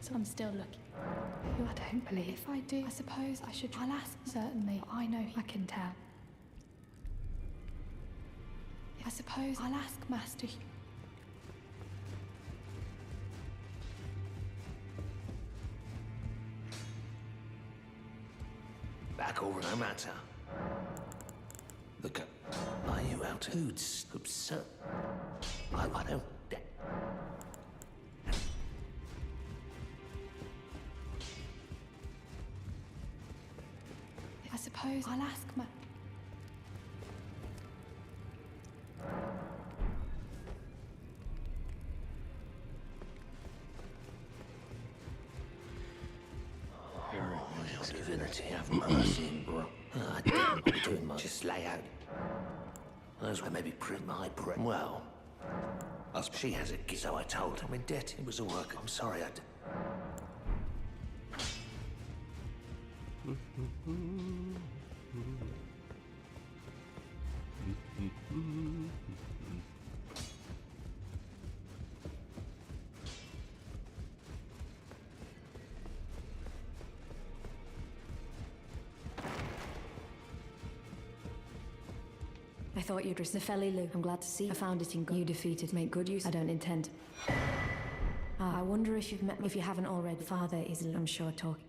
so I'm still looking. I don't believe. If I do, I suppose I should. I'll ask, certainly. I know I can tell. I suppose I'll ask Master. Back over, no matter. Look, are you out? Who's absurd? I don't. I suppose I'll ask my. Oh, divinity, have mercy, bro. I didn't want to be doing much. Just lay out. Those were maybe my print. Well, she has a gift, so I told her. I'm in debt. It was a work. I'm sorry, I thought you'd risk the felly, Lou. I'm glad to see I found it in you defeated. Make good use. I don't intend. I wonder if you've met me. If you haven't already, Father is, I'm sure, talking.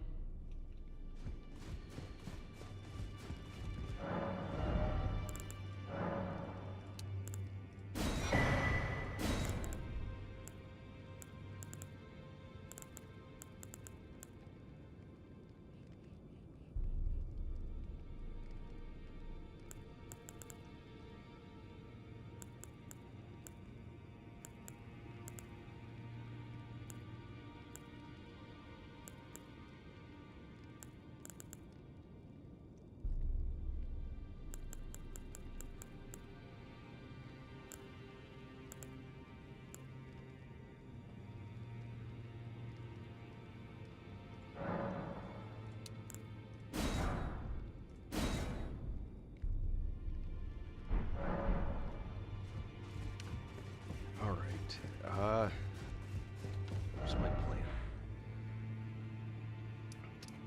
What's my plan?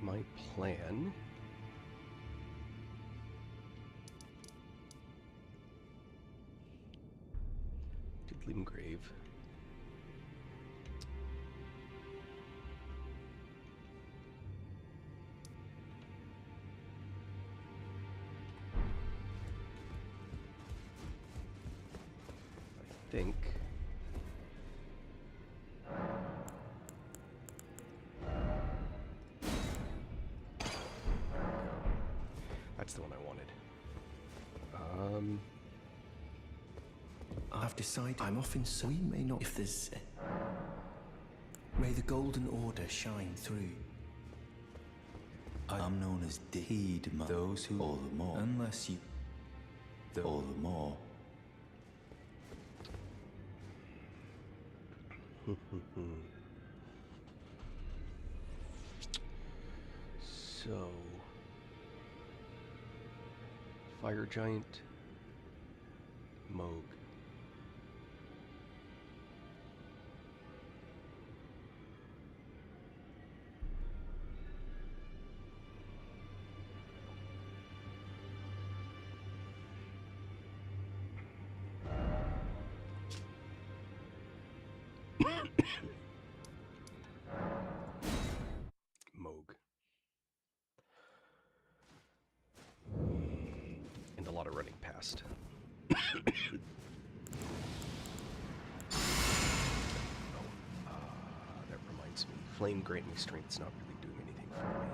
My plan... Diddlim Grave. I think... That's the one I wanted. I've decided I'm off in so we may not if there's may the golden order shine through. I'm known as Heed those who all the more unless you all the more. So Fire Giant, Moog. Moog. And a lot of running past. That reminds me. Flame grant me strength's not really doing anything for me.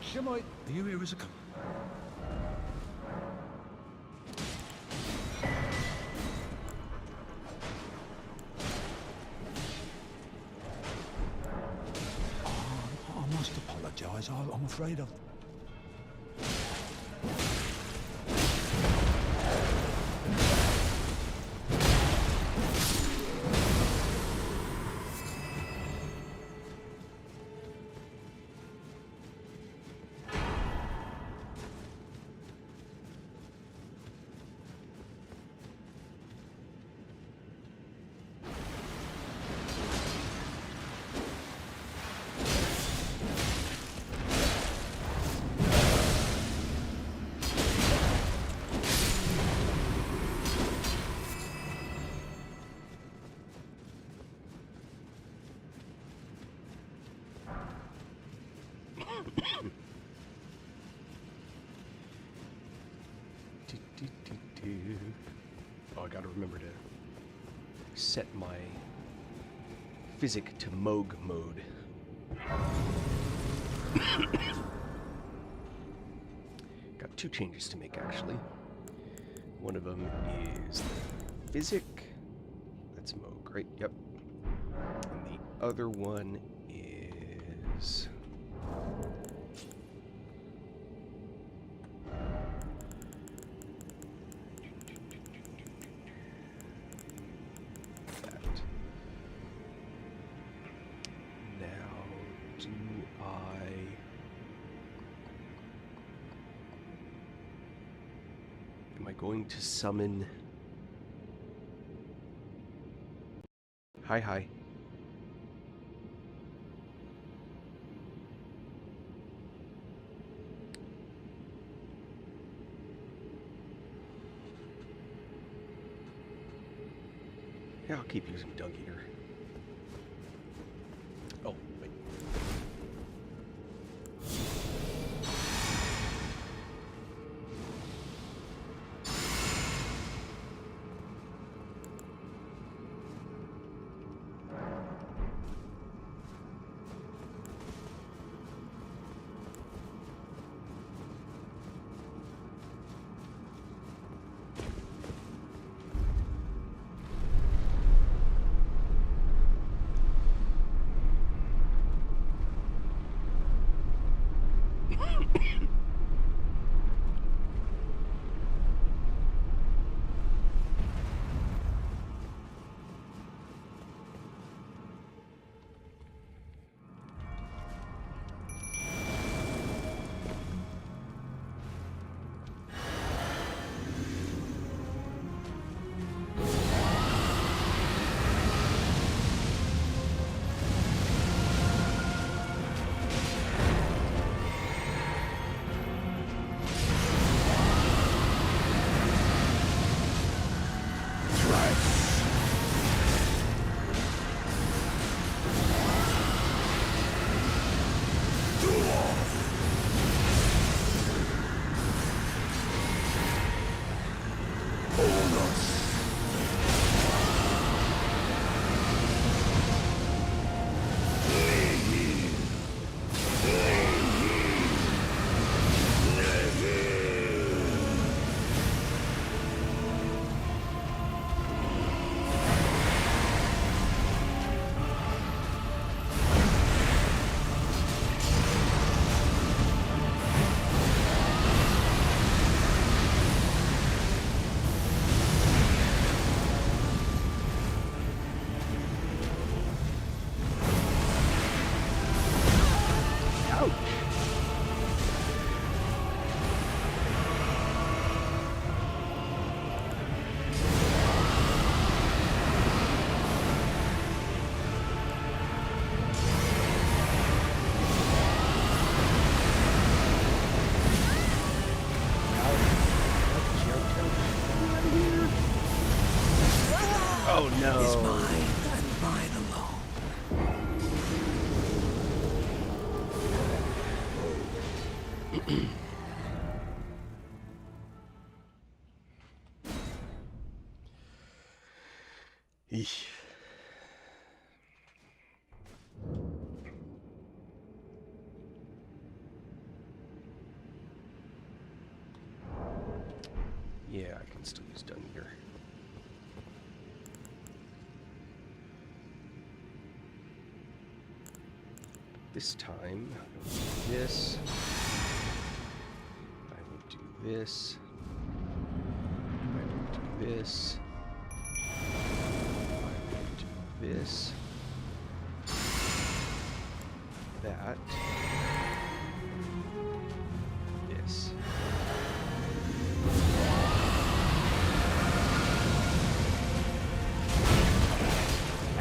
Shemite, are you here as a... I must apologise. I'm afraid I've... Oh, I gotta remember to set my physic to Moog mode. Got two changes to make, actually. One of them is the physic. That's Moog, right? Yep. And the other one is... Am I going to summon... Hi. Yeah, I'll keep using Dung Eater. Oh, wait. Oh no. Is mine and mine alone. Eesh. Yeah, I can still use Dung Eater. This time, I will do this. I will do this. I will do this. I will do this. That. This.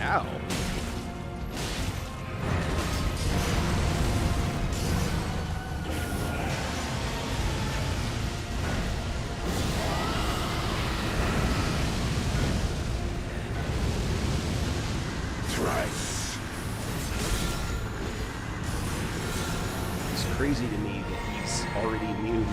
Ow. It's crazy to me that he's already immune.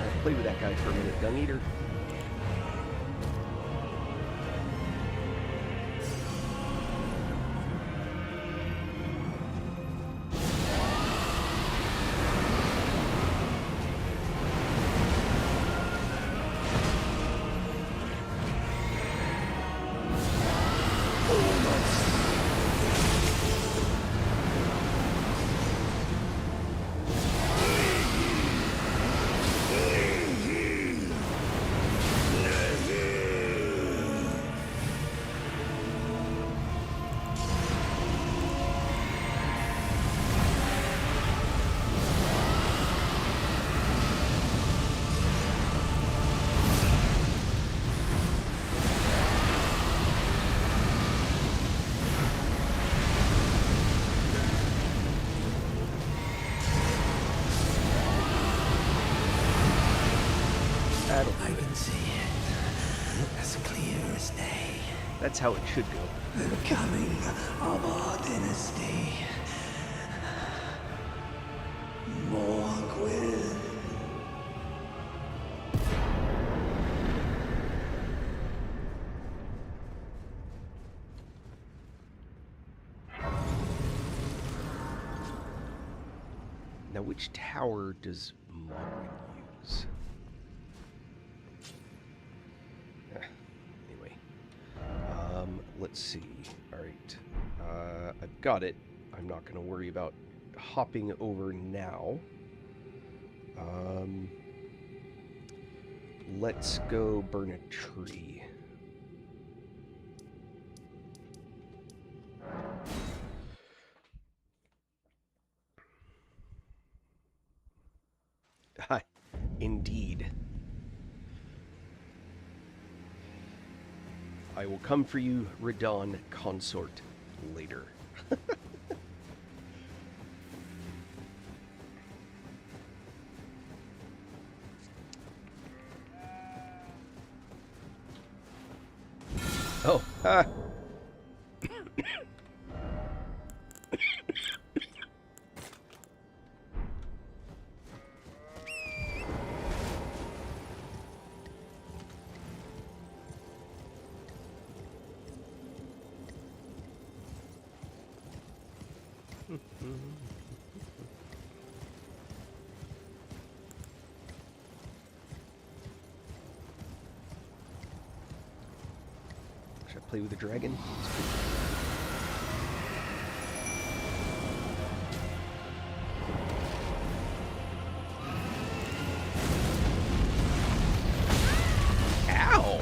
I'll play with that guy for a minute. Dung Eater. I can see it as clear as day. That's how it should go. The coming of our dynasty. Morgwyn. Now, which tower does Morgwyn use? Anyway, let's see. All right, I've got it. I'm not going to worry about hopping over now. Let's go burn a tree. Indeed. I will come for you, Radon Consort, later. Oh, ha! Should I play with the dragon? Ow!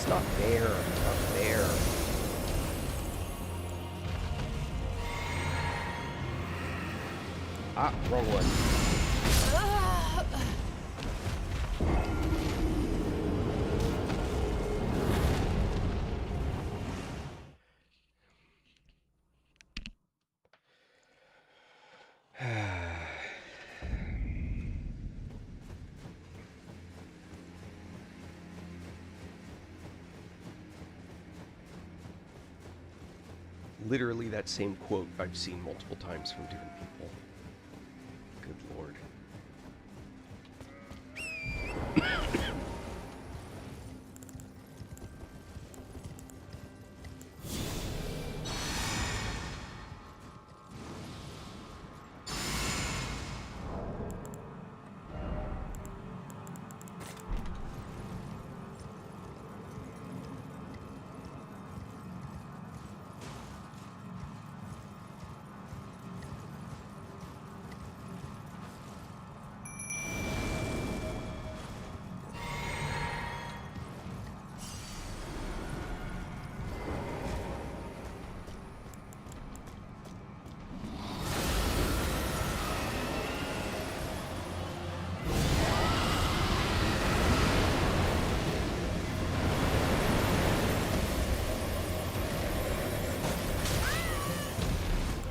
not fair. It's not fair. Ah, wrong one. Literally that same quote I've seen multiple times from different people. Good lord.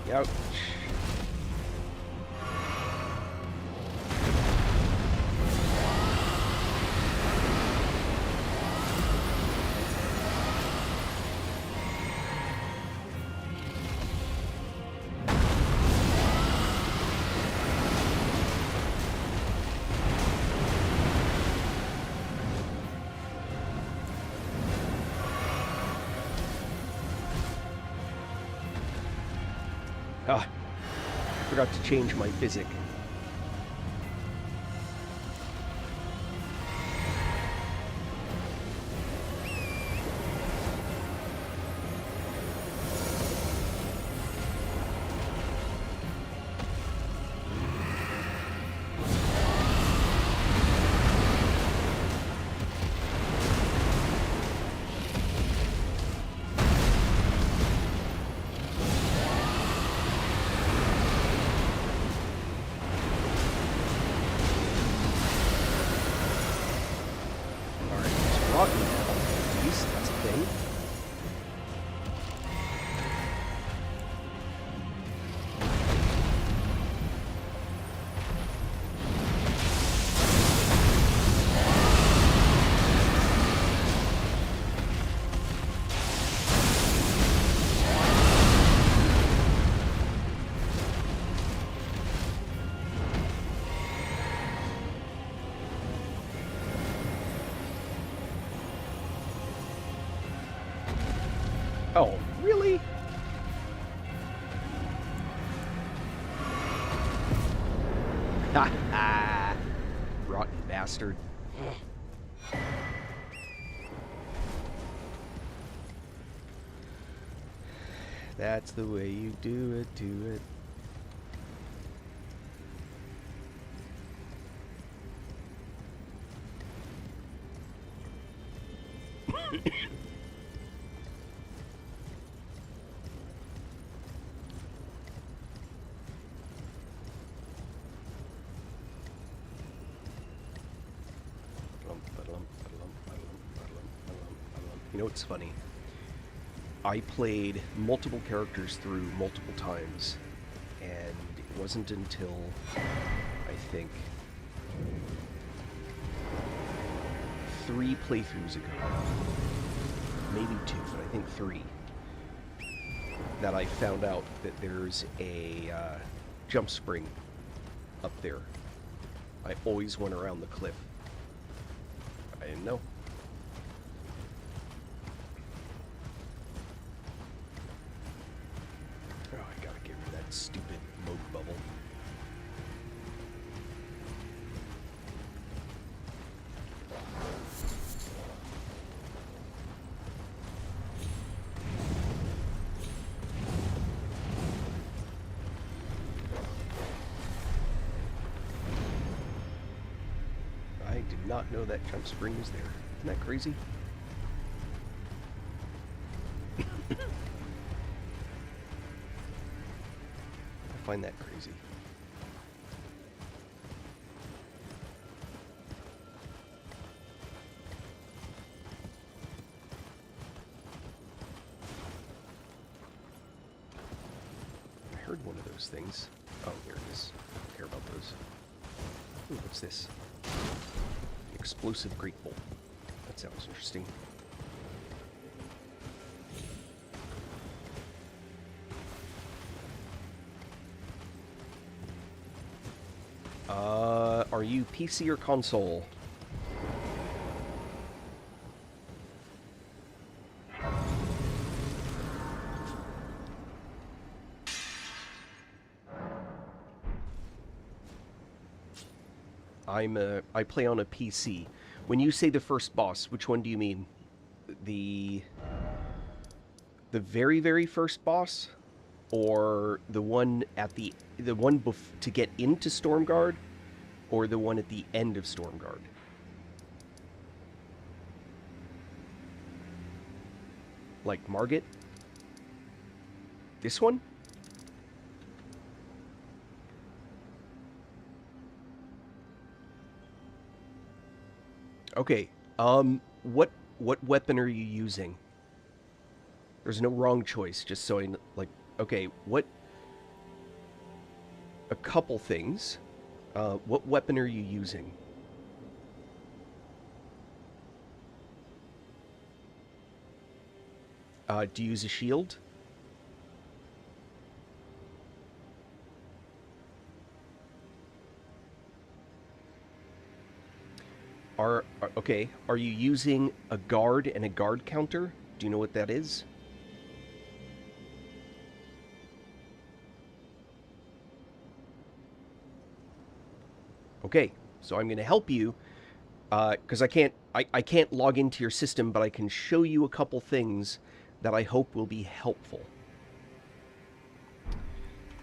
Ouch. Ah, forgot to change my physic. Rocky now. Jeez, that's a thing. Oh, really? Ha ha! Rotten bastard. That's the way you do it, do it. You know what's funny? I played multiple characters through multiple times, and it wasn't until, I think, 3 playthroughs ago, maybe 2, but I think 3, that I found out that there's a jump spring up there. I always went around the cliff. I didn't know. Oh, I gotta get rid of that stupid smoke bubble. I did not know that jump spring was there. Isn't that crazy? find that crazy. I heard one of those things. Oh, here it is. I don't care about those. Ooh, what's this? Explosive great bolt. That sounds interesting. Are you PC or console? I play on a PC. When you say the first boss, which one do you mean? The very, very first boss? Or the one at the one to get into Stormguard? Or the one at the end of Stormguard? Like Margit? This one? Okay. What weapon are you using? There's no wrong choice, just so I like. Okay, what? A couple things. What weapon are you using? Do you use a shield? Okay, are you using a guard and a guard counter? Do you know what that is? Okay, so I'm going to help you, because I can't log into your system, but I can show you a couple things that I hope will be helpful.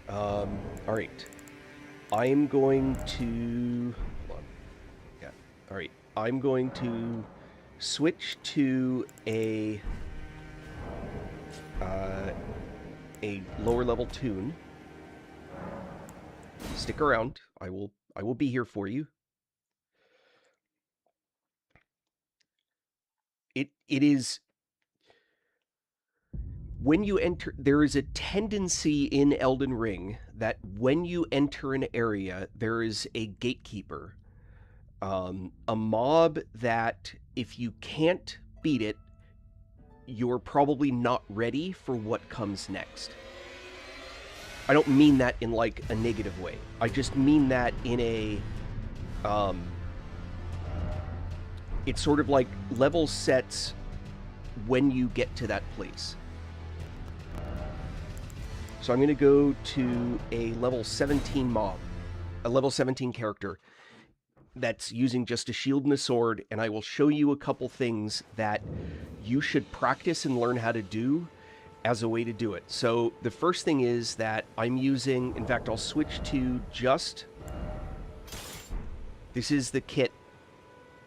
All right. I'm going to... Hold on. Yeah, all right. I'm going to switch to a lower level tune. Stick around. I will be here for you. It is... When you enter, there is a tendency in Elden Ring that when you enter an area, there is a gatekeeper. A mob that, if you can't beat it, you're probably not ready for what comes next. I don't mean that in, like, a negative way. I just mean that in a... it's sort of like level sets when you get to that place. So I'm going to go to a level 17 mob, a level 17 character that's using just a shield and a sword, and I will show you a couple things that you should practice and learn how to do as a way to do it. So the first thing is that I'm using, in fact, I'll switch to just, this is the kit,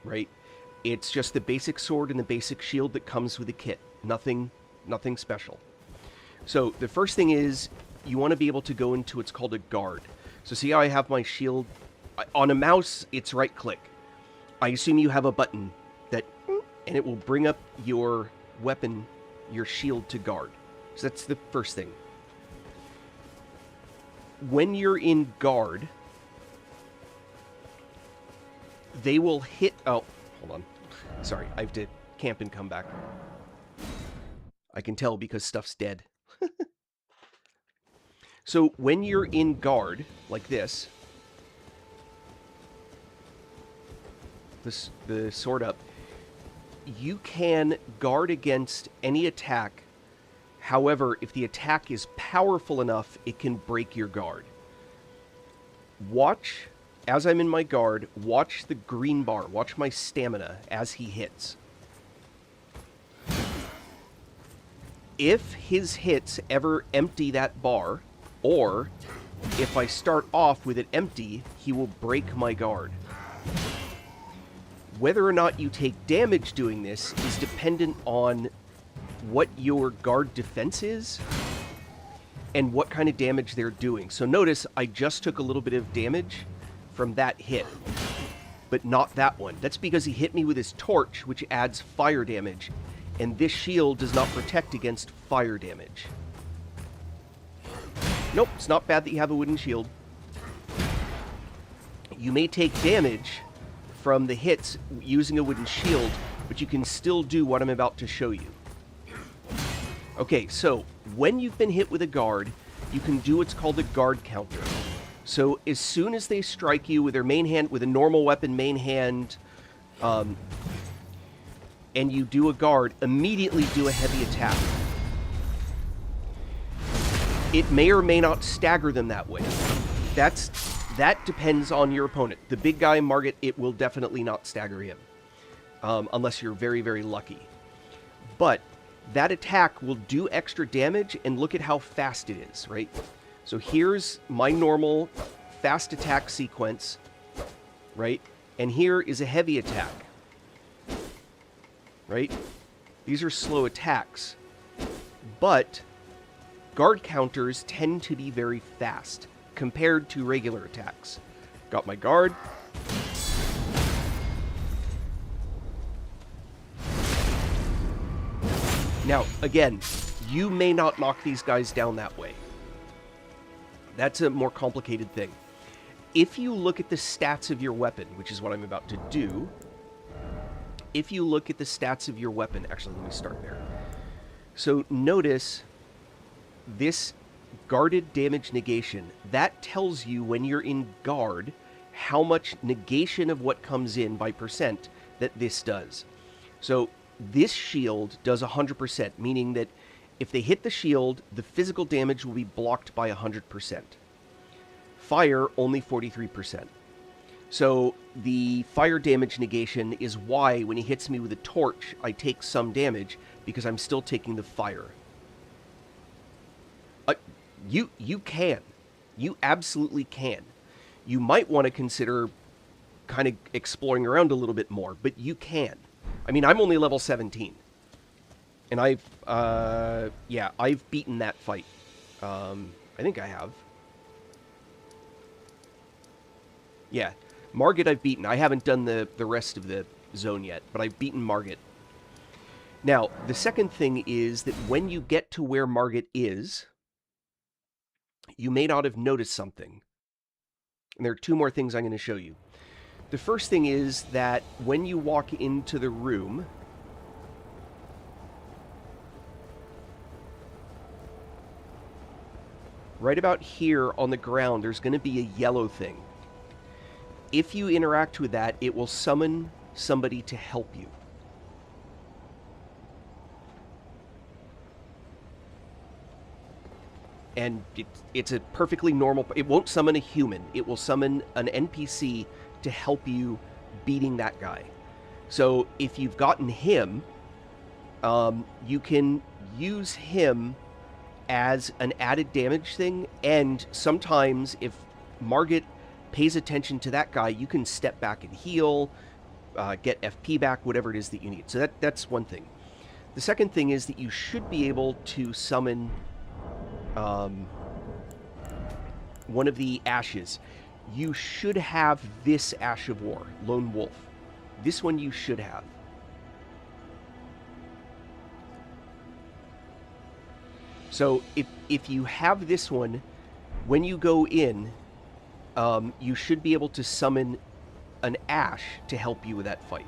right? It's just the basic sword and the basic shield that comes with the kit. Nothing special. So the first thing is you want to be able to go into what's called a guard. So see how I have my shield? On a mouse, it's right click. I assume you have a button that, and it will bring up your weapon, your shield to guard. So that's the first thing. When you're in guard, they will hit... Oh, hold on. Sorry, I have to camp and come back. I can tell because stuff's dead. So when you're in guard, like this, the sword up, you can guard against any attack. However, if the attack is powerful enough, it can break your guard. Watch, as I'm in my guard, watch the green bar. Watch my stamina as he hits. If his hits ever empty that bar, or if I start off with it empty, he will break my guard. Whether or not you take damage doing this is dependent on what your guard defense is and what kind of damage they're doing. So notice I just took a little bit of damage from that hit, but not that one. That's because he hit me with his torch, which adds fire damage, and this shield does not protect against fire damage. Nope, it's not bad that you have a wooden shield. You may take damage from the hits using a wooden shield, but you can still do what I'm about to show you. Okay, so when you've been hit with a guard, you can do what's called a guard counter. So as soon as they strike you with their main hand, with a normal weapon main hand, and you do a guard, immediately do a heavy attack. It may or may not stagger them that way. That depends on your opponent. The big guy, Margit, it will definitely not stagger him. Unless you're very, very lucky. But that attack will do extra damage, and look at how fast it is, right? So here's my normal fast attack sequence, right? And here is a heavy attack, right? These are slow attacks. But guard counters tend to be very fast compared to regular attacks. Got my guard. Now, again, you may not knock these guys down that way. That's a more complicated thing. If you look at the stats of your weapon, which is what I'm about to do, if you look at the stats of your weapon, actually, let me start there. So notice this guarded damage negation. That tells you when you're in guard how much negation of what comes in by percent that this does. So this shield does 100%, meaning that if they hit the shield, the physical damage will be blocked by 100%. Fire, only 43%. So the fire damage negation is why when he hits me with a torch, I take some damage, because I'm still taking the fire. You can. You absolutely can. You might want to consider kind of exploring around a little bit more, but you can. I mean, I'm only level 17. And I've beaten that fight. I think I have. Yeah. Margit I've beaten. I haven't done the rest of the zone yet, but I've beaten Margit. Now, the second thing is that when you get to where Margit is, you may not have noticed something. And there are two more things I'm going to show you. The first thing is that when you walk into the room, right about here on the ground, there's going to be a yellow thing. If you interact with that, it will summon somebody to help you. And it's a perfectly normal... It won't summon a human. It will summon an NPC to help you beating that guy. So if you've gotten him, you can use him as an added damage thing. And sometimes if Margit pays attention to that guy, you can step back and heal, get FP back, whatever it is that you need. So that's one thing. The second thing is that you should be able to summon one of the ashes. You should have this Ash of War, Lone Wolf. This one you should have. So if you have this one, when you go in, you should be able to summon an Ash to help you with that fight.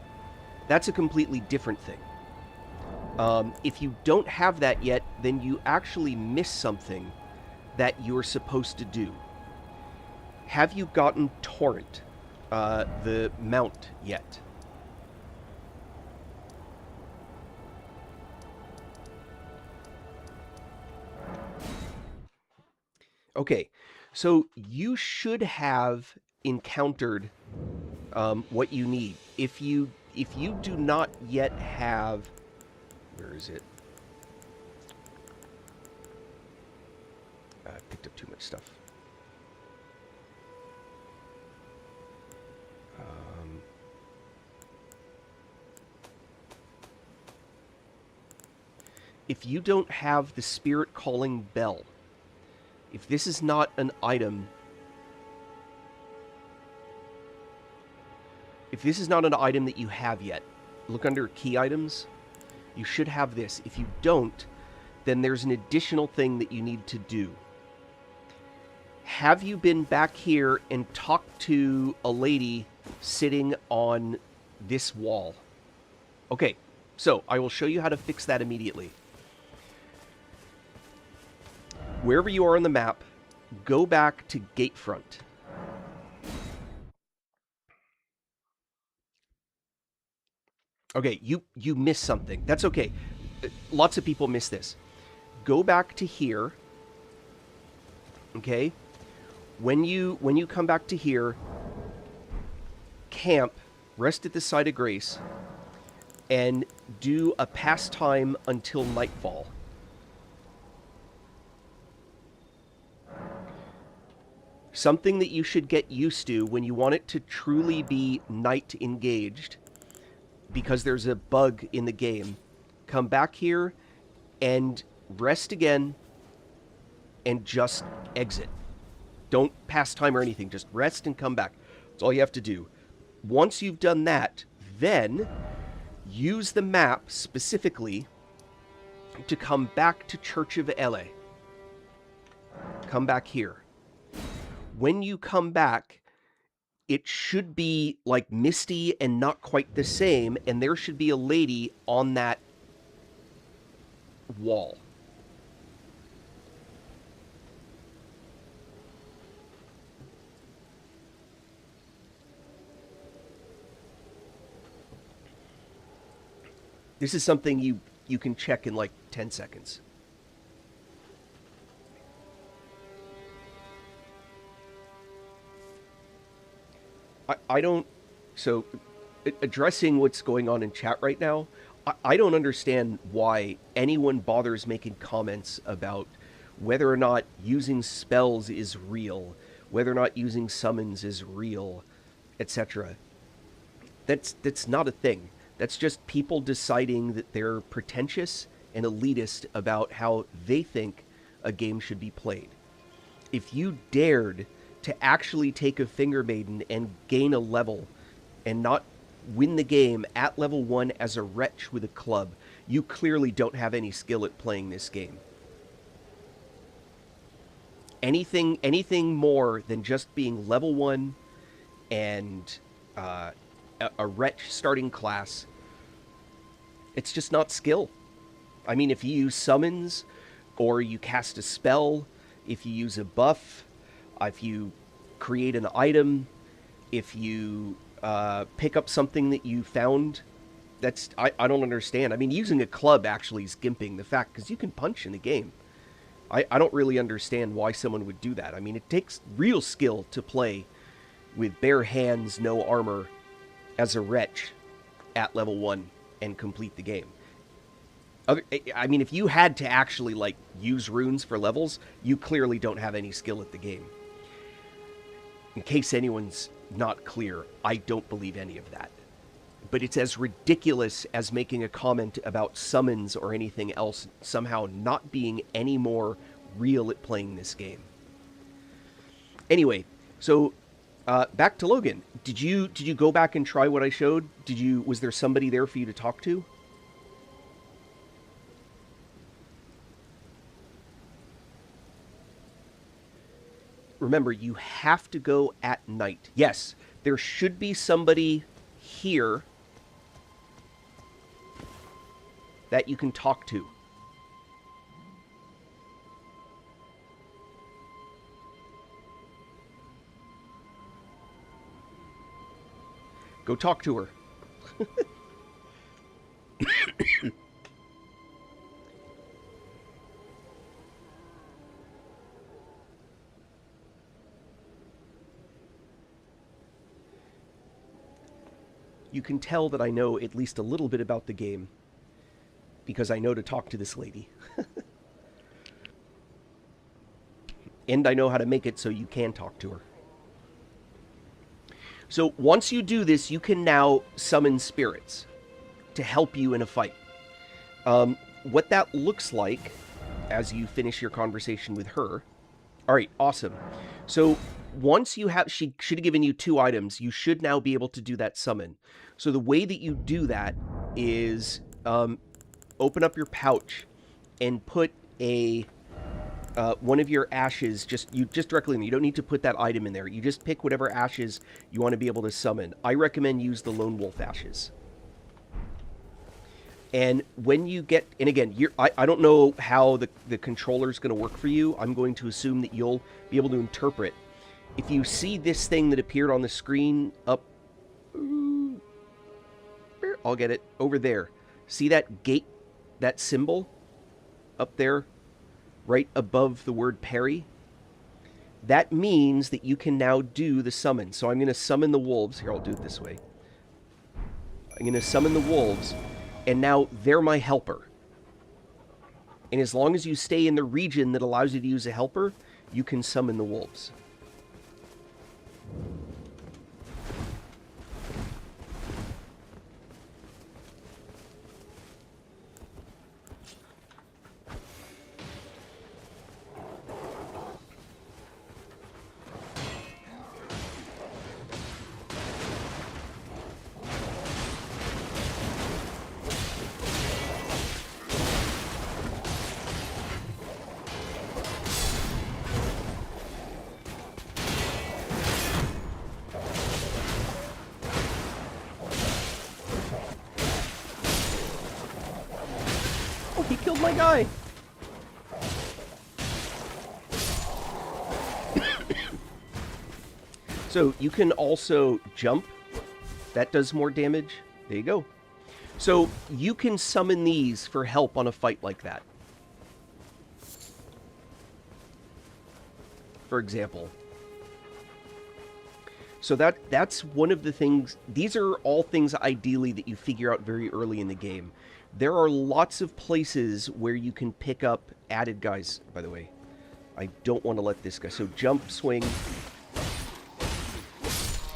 That's a completely different thing. If you don't have that yet, then you actually miss something that you're supposed to do. Have you gotten Torrent, the mount, yet? Okay, so you should have encountered what you need. If you do not yet have... Where is it? I picked up too much stuff. If you don't have the Spirit Calling Bell, If this is not an item... If this is not an item that you have yet, look under key items. You should have this. If you don't, then there's an additional thing that you need to do. Have you been back here and talked to a lady sitting on this wall? Okay, so I will show you how to fix that immediately. Wherever you are on the map, go back to Gatefront. Okay, you missed something. That's okay. Lots of people miss this. Go back to here. Okay? When you come back to here, camp, rest at the site of grace, and do a pastime until nightfall. Something that you should get used to when you want it to truly be night engaged, because there's a bug in the game. Come back here and rest again and just exit. Don't pass time or anything. Just rest and come back. That's all you have to do. Once you've done that, then use the map specifically to come back to Church of Ele. Come back here. When you come back, it should be like misty and not quite the same, and there should be a lady on that wall. This is something you can check in like 10 seconds. I don't... So, addressing what's going on in chat right now, I don't understand why anyone bothers making comments about whether or not using spells is real, whether or not using summons is real, etc. That's not a thing. That's just people deciding that they're pretentious and elitist about how they think a game should be played. If you dared to actually take a Finger Maiden and gain a level and not win the game at level 1 as a wretch with a club, you clearly don't have any skill at playing this game. Anything more than just being level 1 and a wretch starting class, it's just not skill. I mean, if you use summons, or you cast a spell, if you use a buff, if you create an item, if you pick up something that you found, I don't understand. I mean, using a club actually is gimping the fact, because you can punch in the game. I don't really understand why someone would do that. I mean, it takes real skill to play with bare hands, no armor, as a wretch at level 1 and complete the game. I mean, if you had to actually, like, use runes for levels, you clearly don't have any skill at the game. In case anyone's not clear, I don't believe any of that. But it's as ridiculous as making a comment about summons or anything else somehow not being any more real at playing this game. Anyway, so back to Logan. Did you go back and try what I showed? Was there somebody there for you to talk to? Remember, you have to go at night. Yes, there should be somebody here that you can talk to. Go talk to her. You can tell that I know at least a little bit about the game because I know to talk to this lady. And I know how to make it so you can talk to her. So once you do this, you can now summon spirits to help you in a fight. What that looks like, as you finish your conversation with her, All right, awesome. So once you have, she should have given you 2 items. You should now be able to do that summon. So the way that you do that is open up your pouch and put a one of your ashes just directly in. You don't need to put that item in there. You just pick whatever ashes you want to be able to summon. I recommend use the Lone Wolf ashes. And when you get, and again, I don't know how the controller's going to work for you. I'm going to assume that you'll be able to interpret. If you see this thing that appeared on the screen up, I'll get it, over there. See that gate, that symbol up there, right above the word parry? That means that you can now do the summon. So I'm going to summon the wolves. Here, I'll do it this way. I'm going to summon the wolves. And now they're my helper. And as long as you stay in the region that allows you to use a helper, you can summon the wolves. He killed my guy! So, you can also jump. That does more damage. There you go. So, you can summon these for help on a fight like that. For example. So that's one of the things. These are all things ideally that you figure out very early in the game. There are lots of places where you can pick up added guys, by the way. I don't want to let this go. So jump, swing.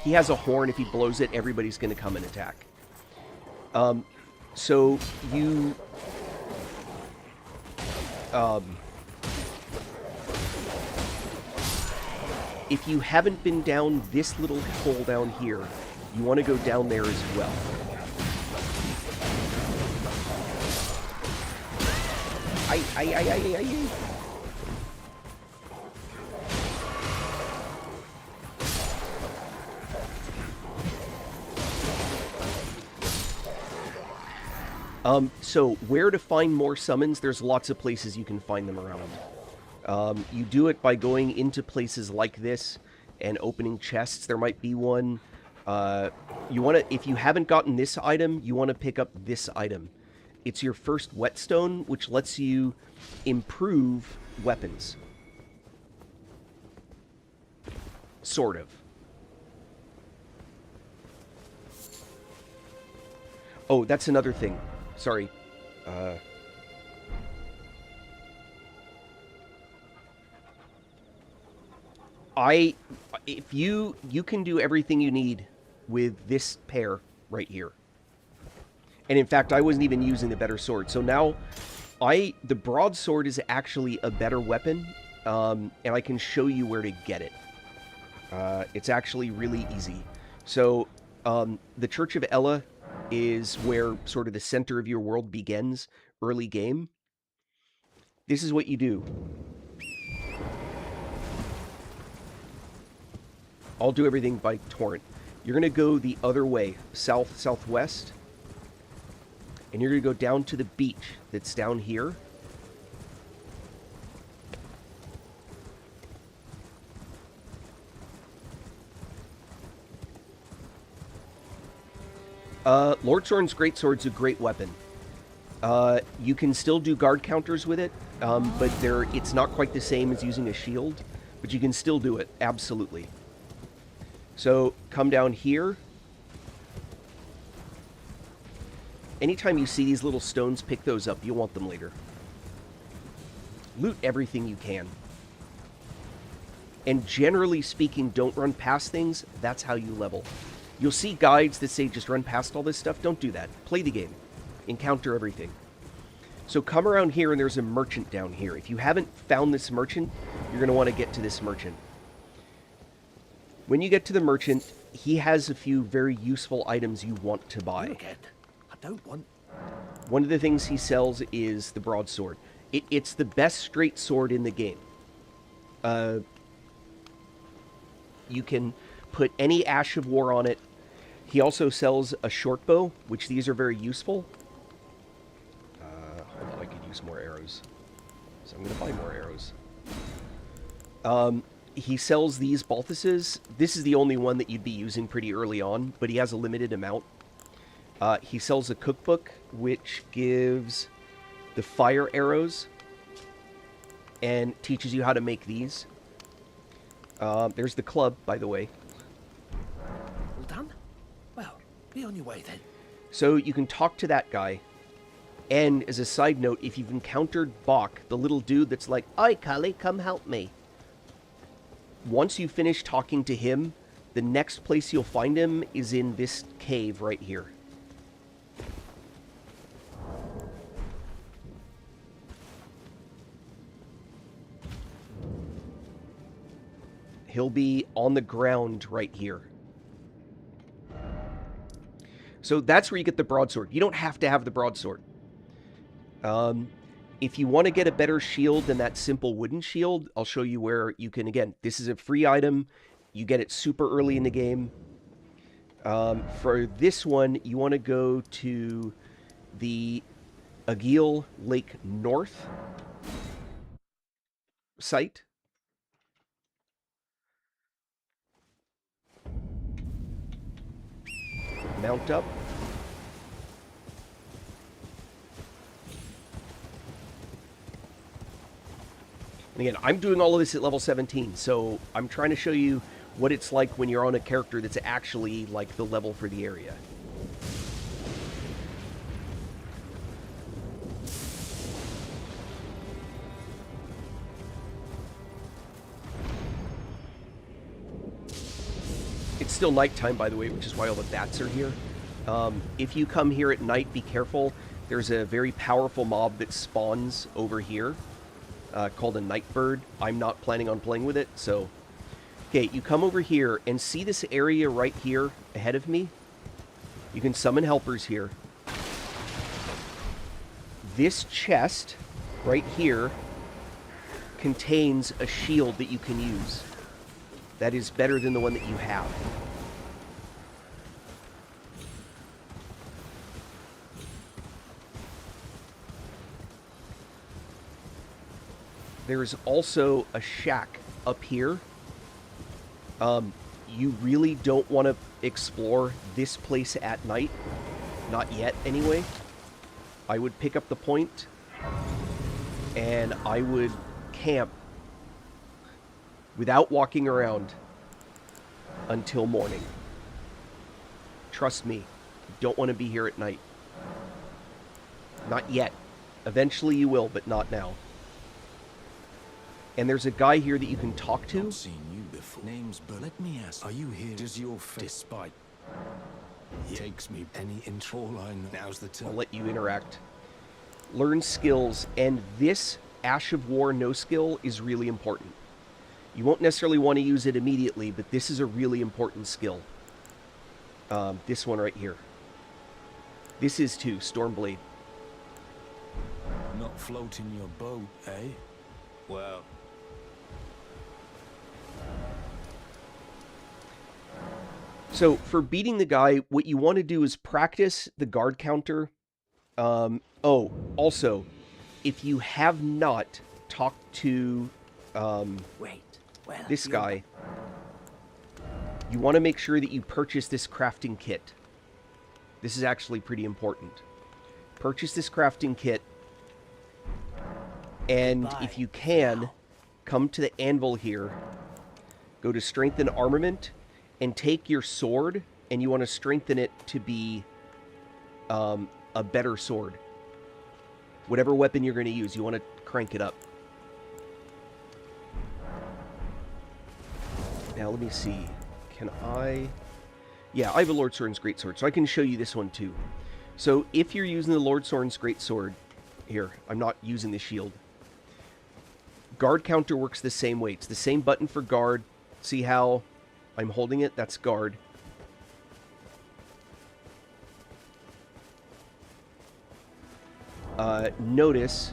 He has a horn. If he blows it, everybody's going to come and attack. So you... if you haven't been down this little hole down here, you want to go down there as well. Ay. So where to find more summons? There's lots of places you can find them around. You do it by going into places like this and opening chests. There might be one. You want to, if you haven't gotten this item, you want to pick up this item. It's your first whetstone, which lets you improve weapons. Sort of. Oh, that's another thing. Sorry. If you can do everything you need with this pair right here. And in fact, I wasn't even using the better sword. So now, the broadsword is actually a better weapon, and I can show you where to get it. It's actually really easy. So, the Church of Ella is where sort of the center of your world begins, early game. This is what you do. I'll do everything by torrent. You're going to go the other way, southwest. And you're going to go down to the beach that's down here. Lord Soren's Greatsword's a great weapon. You can still do guard counters with it, but it's not quite the same as using a shield. But you can still do it, absolutely. So, come down here. Anytime you see these little stones, pick those up. You'll want them later. Loot everything you can. And generally speaking, don't run past things. That's how you level. You'll see guides that say just run past all this stuff. Don't do that. Play the game. Encounter everything. So come around here and there's a merchant down here. If you haven't found this merchant, you're going to want to get to this merchant. When you get to the merchant, he has a few very useful items you want to buy. Again. I don't want... One of the things he sells is the broadsword. It's the best straight sword in the game. You can put any Ash of War on it. He also sells a short bow, which these are very useful. I thought I could use more arrows. So I'm going to buy more arrows. He sells these Balthuses. This is the only one that you'd be using pretty early on, but he has a limited amount. He sells a cookbook, which gives the fire arrows and teaches you how to make these. There's the club, by the way. All done? Well, be on your way then. So you can talk to that guy. And as a side note, if you've encountered Bach, the little dude that's like, "Oi, Cully, come help me." Once you finish talking to him, the next place you'll find him is in this cave right here. He'll be on the ground right here. So that's where you get the broadsword. You don't have to have the broadsword. If you want to get a better shield than that simple wooden shield, I'll show you where you can, again, this is a free item. You get it super early in the game. For this one, you want to go to the Agil Lake North site. Mount up. And again, I'm doing all of this at level 17, so I'm trying to show you what it's like when you're on a character that's actually like the level for the area. It's still nighttime, by the way, which is why all the bats are here. If you come here at night, be careful. There's a very powerful mob that spawns over here. Called a Nightbird. I'm not planning on playing with it, so... Okay, you come over here and see this area right here ahead of me? You can summon helpers here. This chest right here contains a shield that you can use. That is better than the one that you have. There's also a shack up here. You really don't want to explore this place at night. Not yet, anyway. I would pick up the point, and I would camp without walking around until morning. Trust me, you don't want to be here at night. Not yet. Eventually you will, but not now. And there's a guy here that you can talk to. I've seen you before. Name's but let me ask, are you here? Does your despite takes me any intro? All I know now's the time. I'll let you interact. Learn skills, and this Ash of War no skill is really important. You won't necessarily want to use it immediately, but this is a really important skill. This one right here. This is too, Stormblade. Not floating your boat, eh? Well... So, for beating the guy, what you want to do is practice the guard counter. Oh, also, if you have not talked to this guy, you want to make sure that you purchase this crafting kit. This is actually pretty important. Purchase this crafting kit, and if you can, come to the anvil here, go to Strengthen Armament, and take your sword, and you want to strengthen it to be a better sword. Whatever weapon you're going to use, you want to crank it up. Now, let me see. Can I... Yeah, I have a Lord Sorin's Greatsword, so I can show you this one too. So, if you're using the Lord Sorin's Greatsword... Here, I'm not using the shield. Guard counter works the same way. It's the same button for guard. See how I'm holding it? That's guard. Notice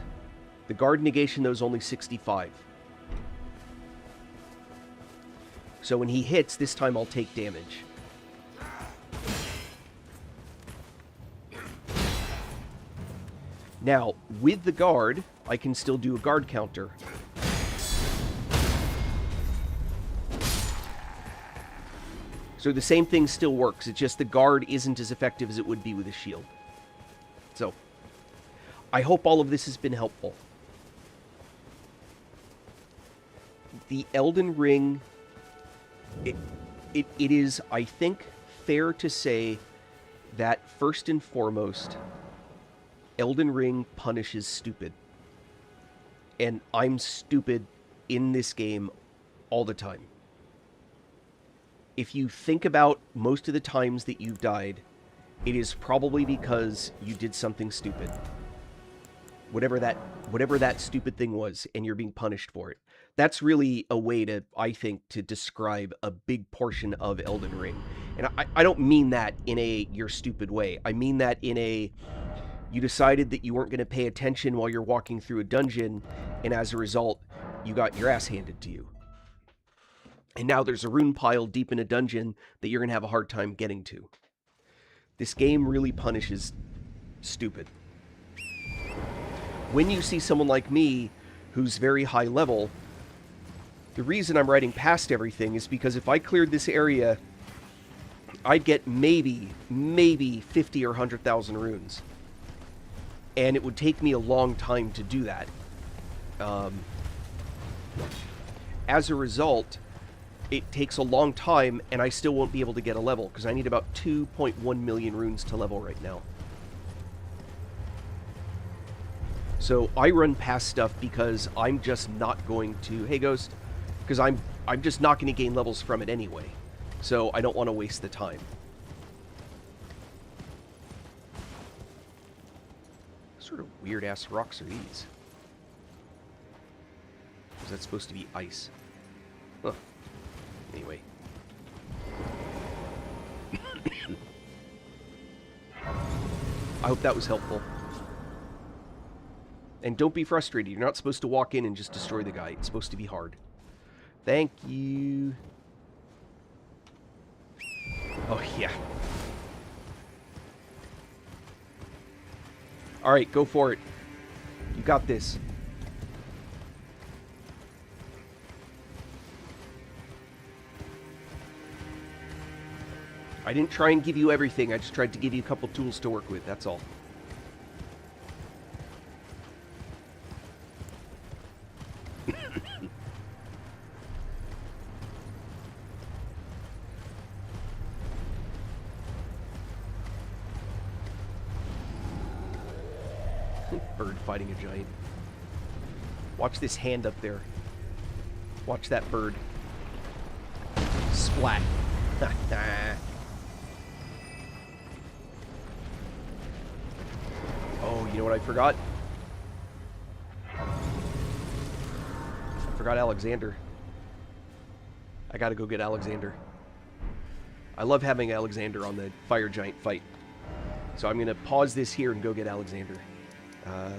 the guard negation, though, is only 65. So when he hits, this time I'll take damage. Now, with the guard, I can still do a guard counter. So the same thing still works. It's just the guard isn't as effective as it would be with a shield. So, I hope all of this has been helpful. The Elden Ring, it is, I think, fair to say that first and foremost, Elden Ring punishes stupid. And I'm stupid in this game all the time. If you think about most of the times that you've died, it is probably because you did something stupid. Whatever that stupid thing was, and you're being punished for it. That's really a way to, I think, to describe a big portion of Elden Ring. And I don't mean that in a you're stupid way. I mean that in a you decided that you weren't going to pay attention while you're walking through a dungeon, and as a result, you got your ass handed to you. And now there's a rune pile deep in a dungeon that you're going to have a hard time getting to. This game really punishes stupid. When you see someone like me, who's very high level, the reason I'm riding past everything is because if I cleared this area, I'd get maybe 50 or 100,000 runes. And it would take me a long time to do that. As a result, it takes a long time, and I still won't be able to get a level, because I need about 2.1 million runes to level right now. So I run past stuff because I'm just not going to... Hey, Ghost. Because I'm just not going to gain levels from it anyway. So I don't want to waste the time. What sort of weird-ass rocks are these? Is that supposed to be ice? Huh. Anyway. I hope that was helpful. And don't be frustrated. You're not supposed to walk in and just destroy the guy. It's supposed to be hard. Thank you. Oh, yeah. Alright, go for it. You got this. I didn't try and give you everything. I just tried to give you a couple tools to work with. That's all. Bird fighting a giant. Watch this hand up there. Watch that bird. Splat. Oh, you know what I forgot? I forgot Alexander. I gotta go get Alexander. I love having Alexander on the fire giant fight. So I'm gonna pause this here and go get Alexander.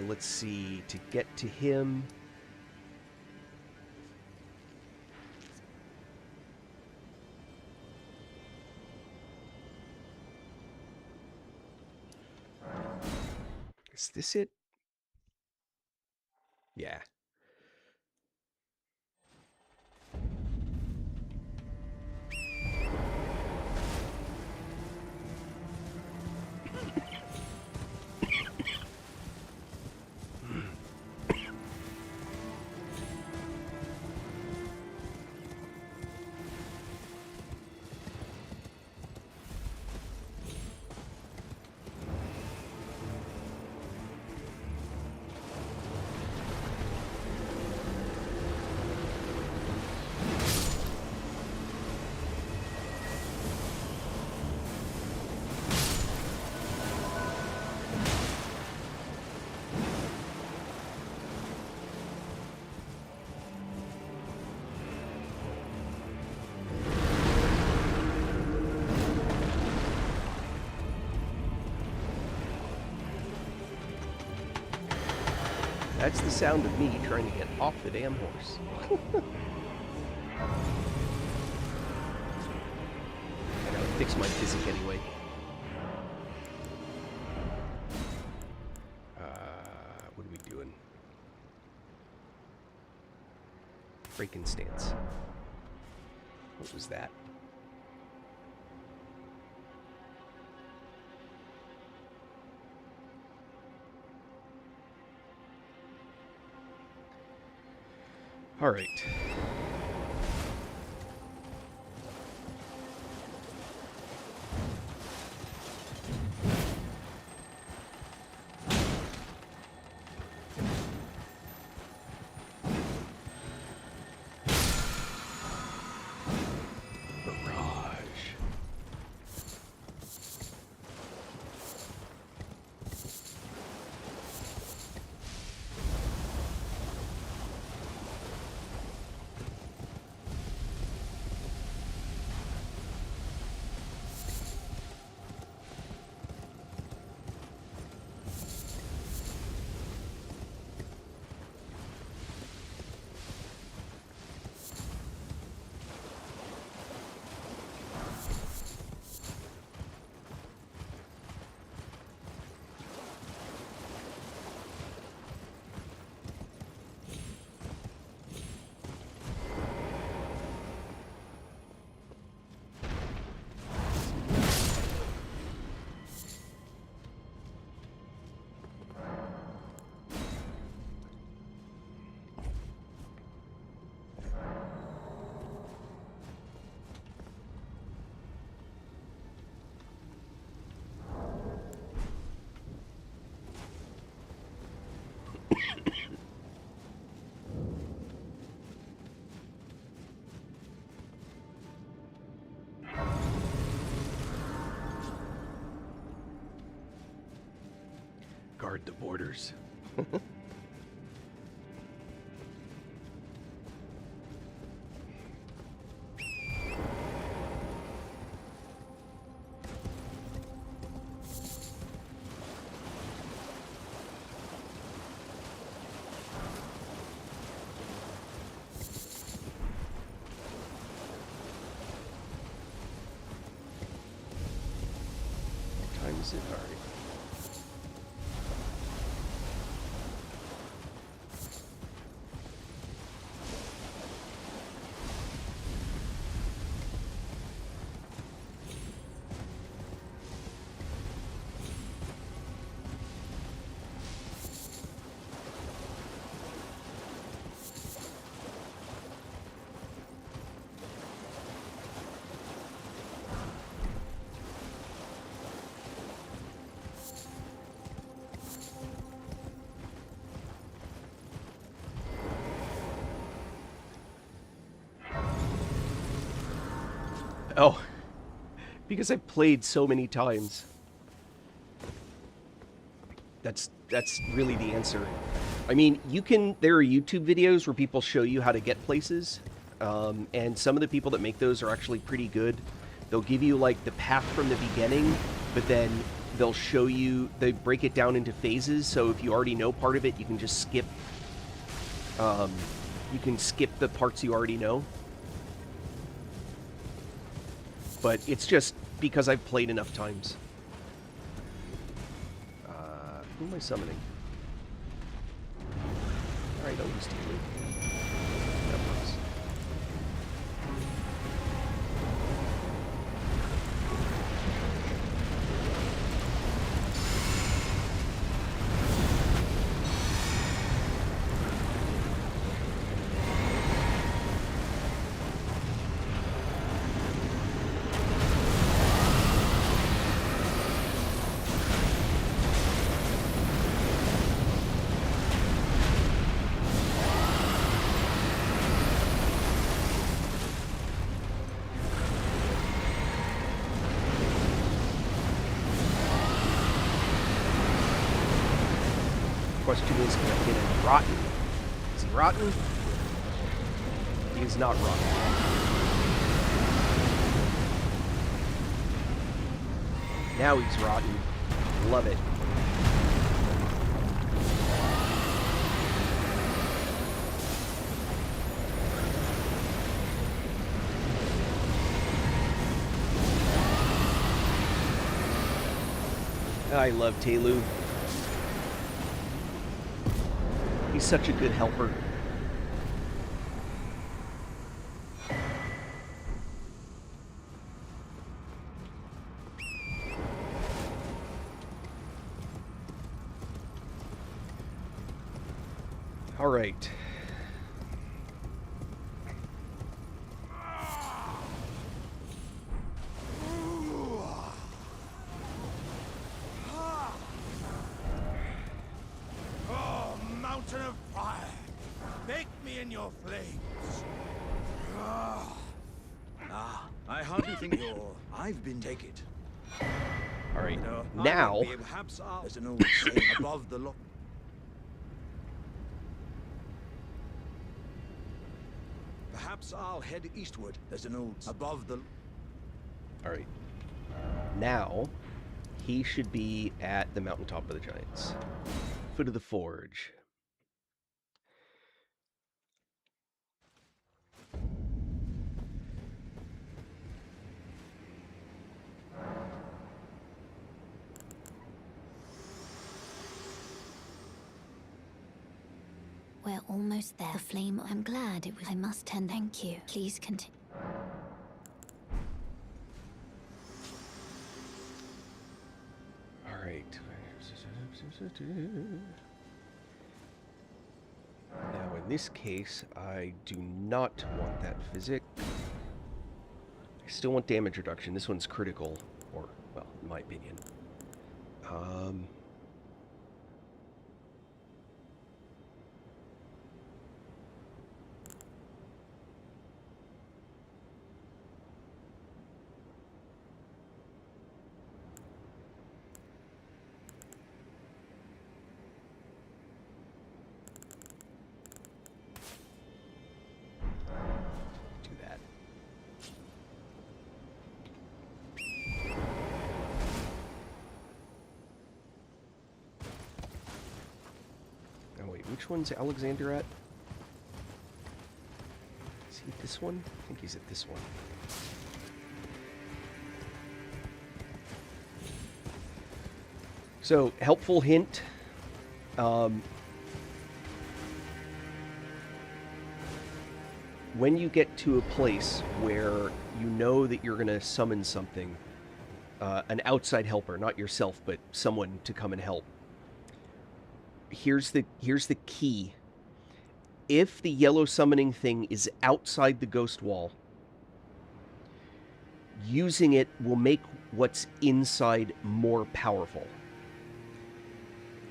Let's see, to get to him... Is this it? Yeah. That's the sound of me trying to get off the damn horse. I gotta fix my physic anyway. What are we doing? Breaking stance. What was that? All right. Guard the borders. What time is it? All right. Oh, because I've played so many times. That's really the answer. I mean, there are YouTube videos where people show you how to get places, and some of the people that make those are actually pretty good. They'll give you like the path from the beginning, but then they'll show you, they break it down into phases, so if you already know part of it, you can just skip, the parts you already know. But it's just because I've played enough times. Who am I summoning? Alright, I'll use Taylor. That works. Question is, can I get him rotten? Is he rotten? He is not rotten. Now he's rotten. Love it. I love Telu. He's such a good helper. All right. Oh, mountain of fire! Bake me in your flames. I hardly think you're... I've been... Take it. All right. No, Now, perhaps there's an old saying above the law. Perhaps I'll head eastward. There's an old above the... all right. Now, he should be at the mountaintop of the giants. Foot of the forge. We're almost there. The flame, I'm glad it was. I must tend. Thank you. Please continue. All right. Now, in this case, I do not want that physic. I still want damage reduction. This one's critical, or, well, in my opinion. Do that. Oh wait, which one's Alexander at? Is he at this one? I think he's at this one. So, helpful hint. When you get to a place where you know that you're going to summon something, an outside helper, not yourself, but someone to come and help, here's the key. If the yellow summoning thing is outside the ghost wall, using it will make what's inside more powerful.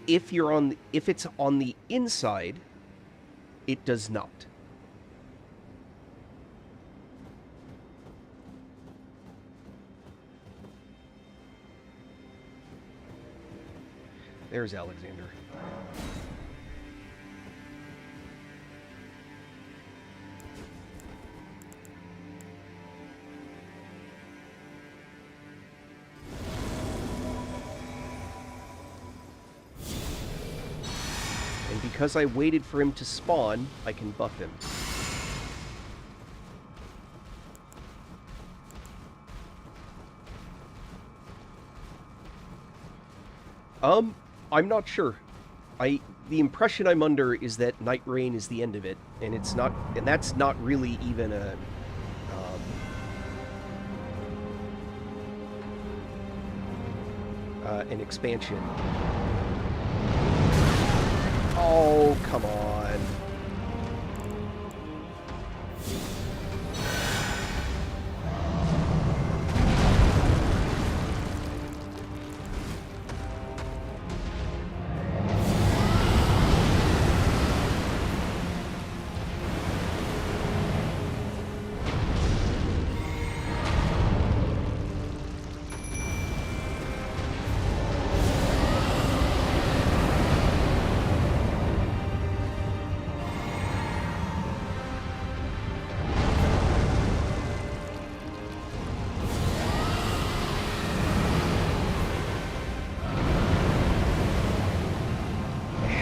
If it's on the inside, it does not. There's Alexander. And because I waited for him to spawn, I can buff him. I'm not sure. The impression I'm under is that Night Rain is the end of it, and it's not, and that's not really even a an expansion. Oh, come on.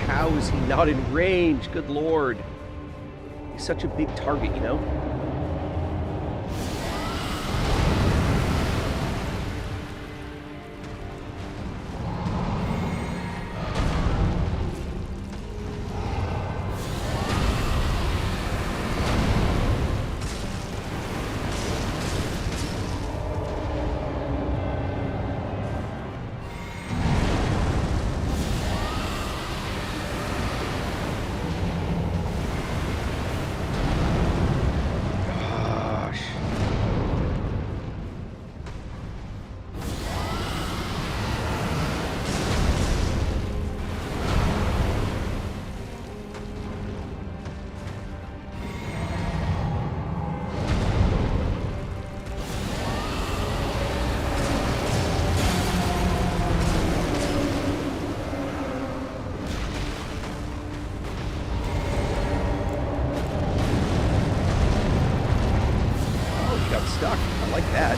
How is he not in range? Good lord. He's such a big target, you know? that.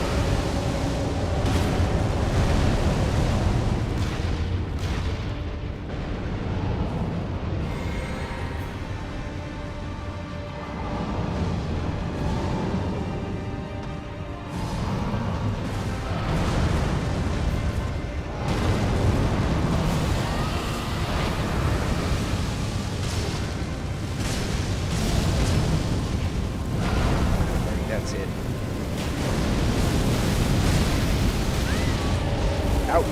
That's it. Ouch.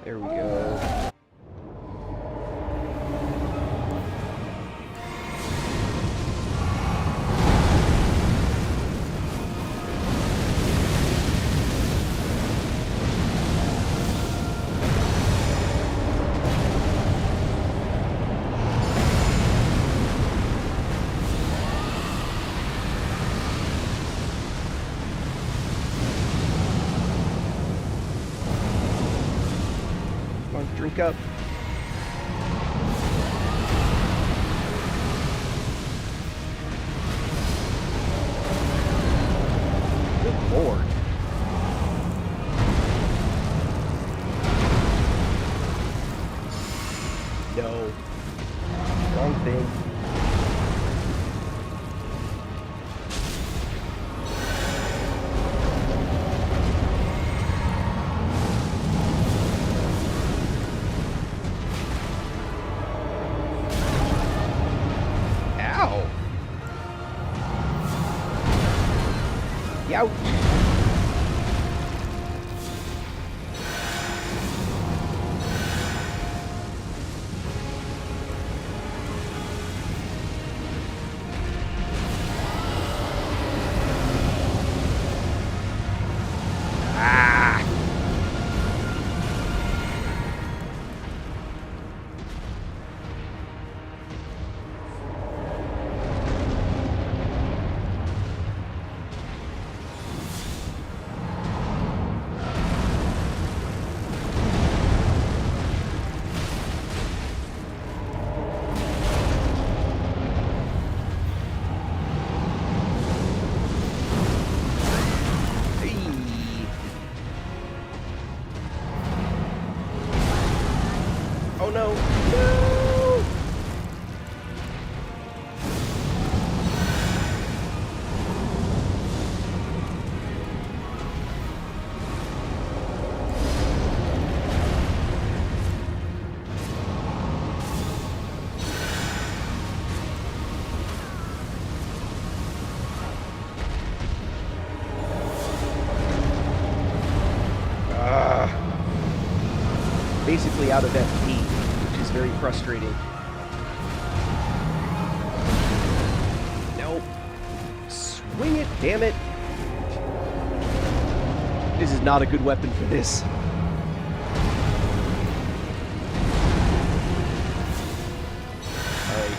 There we go. Come on, drink up. Good lord. No. Wrong thing. Ow. Youch. Ah. Oh no! No! Basically out of FP, which is very frustrating. Nope. Swing it, damn it. This is not a good weapon for this. Alright.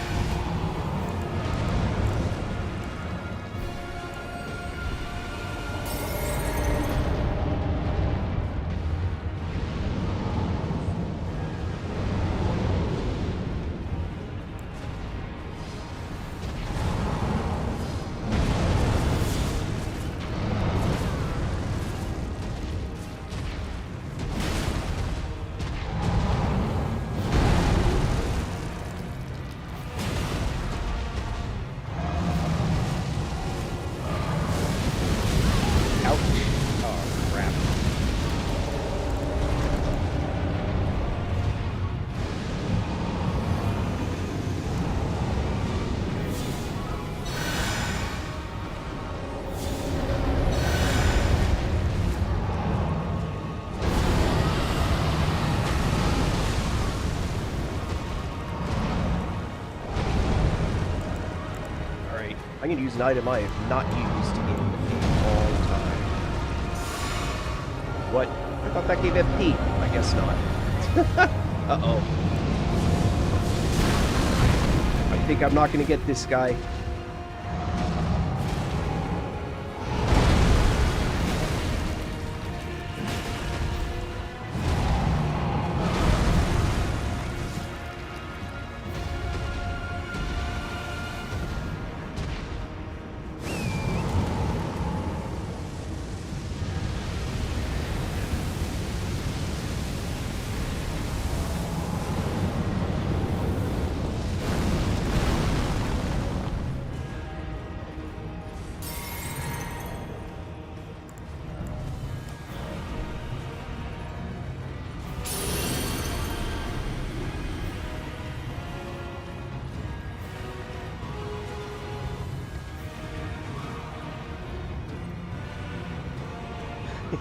Ouch. Oh, crap. Alright, I'm going to use an item I have not used in a long time. What? I thought that gave FP. I guess not. Uh-oh. I think I'm not going to get this guy.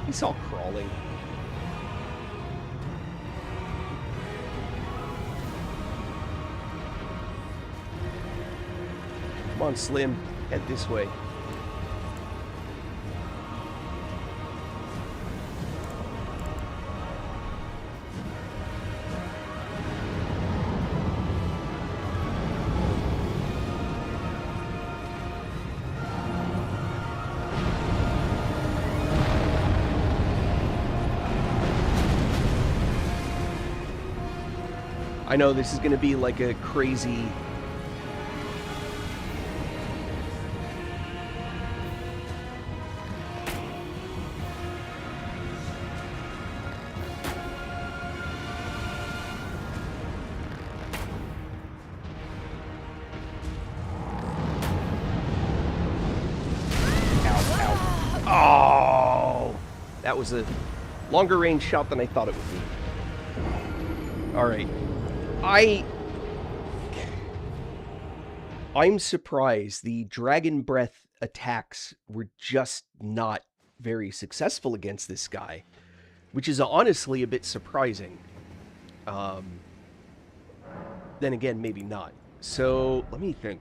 He's all crawling. Come on, Slim. Head this way. I know this is going to be like a crazy... Oh! That was a longer range shot than I thought it would be. Alright. I'm surprised the Dragon Breath attacks were just not very successful against this guy, which is honestly a bit surprising. Then again, maybe not. So, let me think.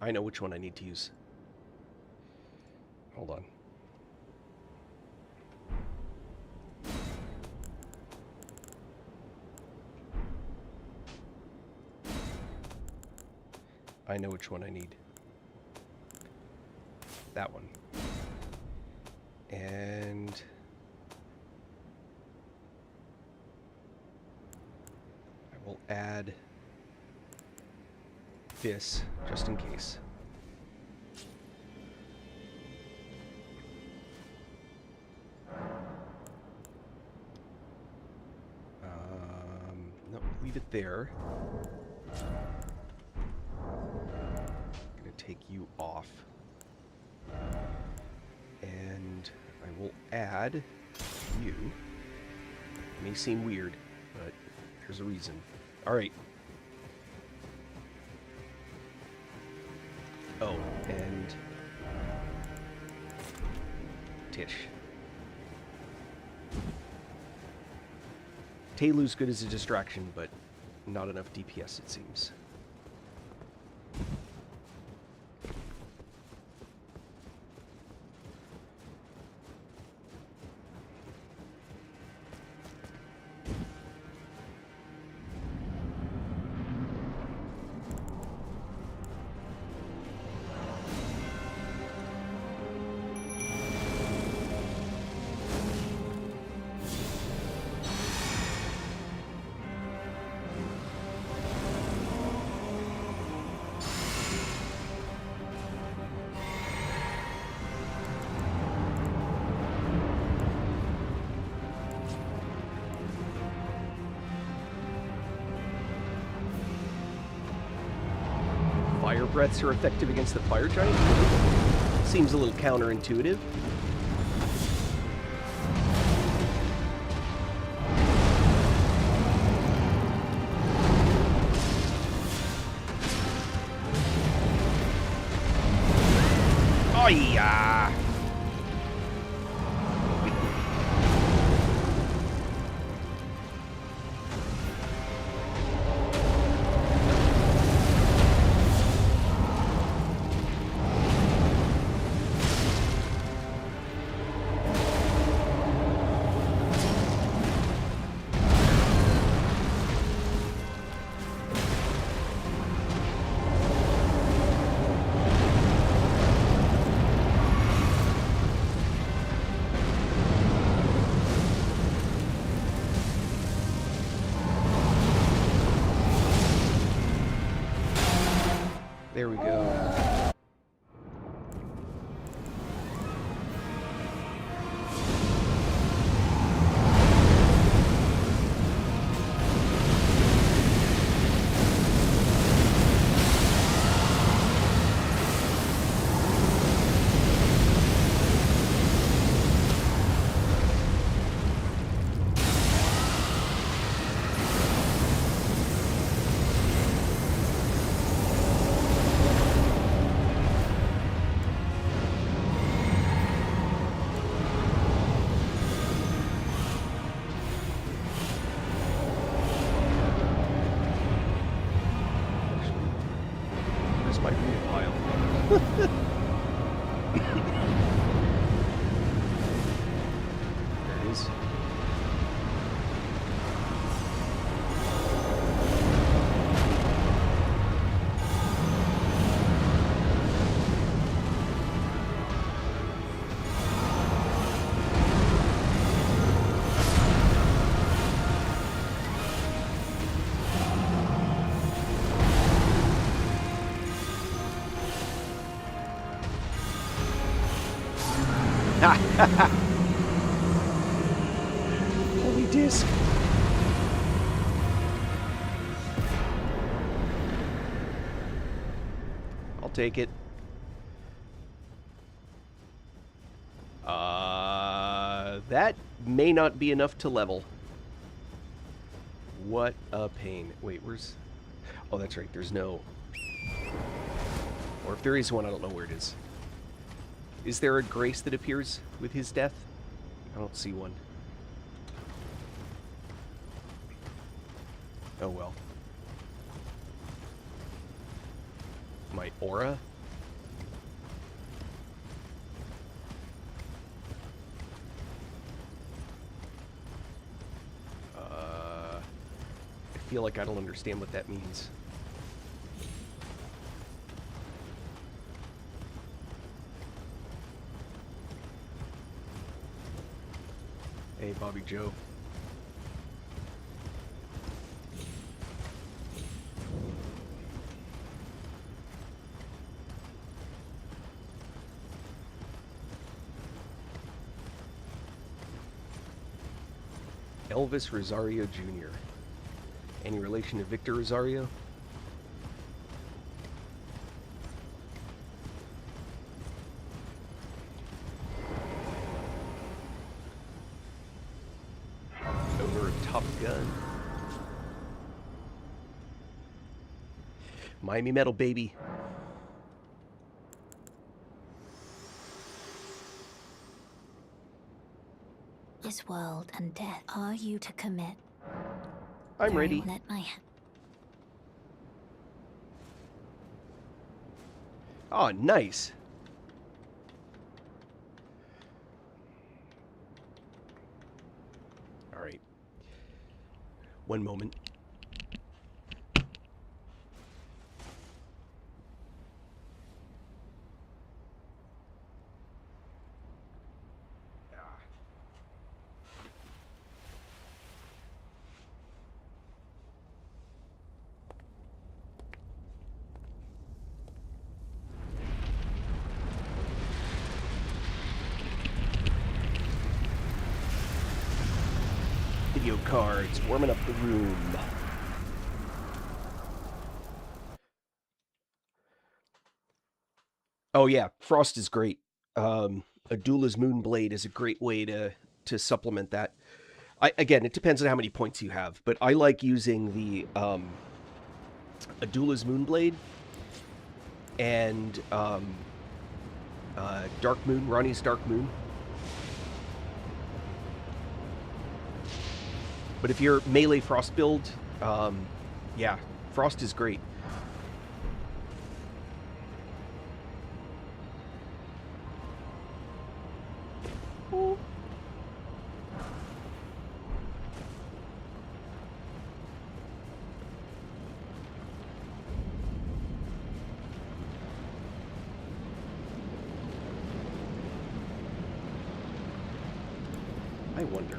I know which one I need to use. Hold on. I know which one I need. That one. And I will add this just in case. No, leave it there. I'm gonna take you off. And I will add you. It may seem weird, but there's a reason. Alright. Oh, and Tish. Taylu's good as a distraction, but not enough DPS, it seems. Fire breaths are effective against the fire giant? Seems a little counterintuitive. Oh yeah. There we go. Where's my food pile? There it is. Holy disc. I'll take it. That may not be enough to level. What a pain. Wait, where's... Oh, that's right, there's no... Or if there is one, I don't know where it is. Is there a grace that appears with his death? I don't see one. Oh well. My aura? I feel like I don't understand what that means. Hey, Bobby Joe. Elvis Rosario Jr. Any relation to Victor Rosario? Owner of Top Gun. Miami Metal, baby. This world and death. Are you to commit? I'm ready. Let my... Oh, nice. All right. One moment. Video cards, warming up the room. Oh yeah, Frost is great. Adula's Moonblade is a great way to supplement that. Again, it depends on how many points you have, but I like using the Adula's Moonblade and Dark Moon, Ronnie's Dark Moon. But if you're melee Frost build, yeah, Frost is great. I wonder.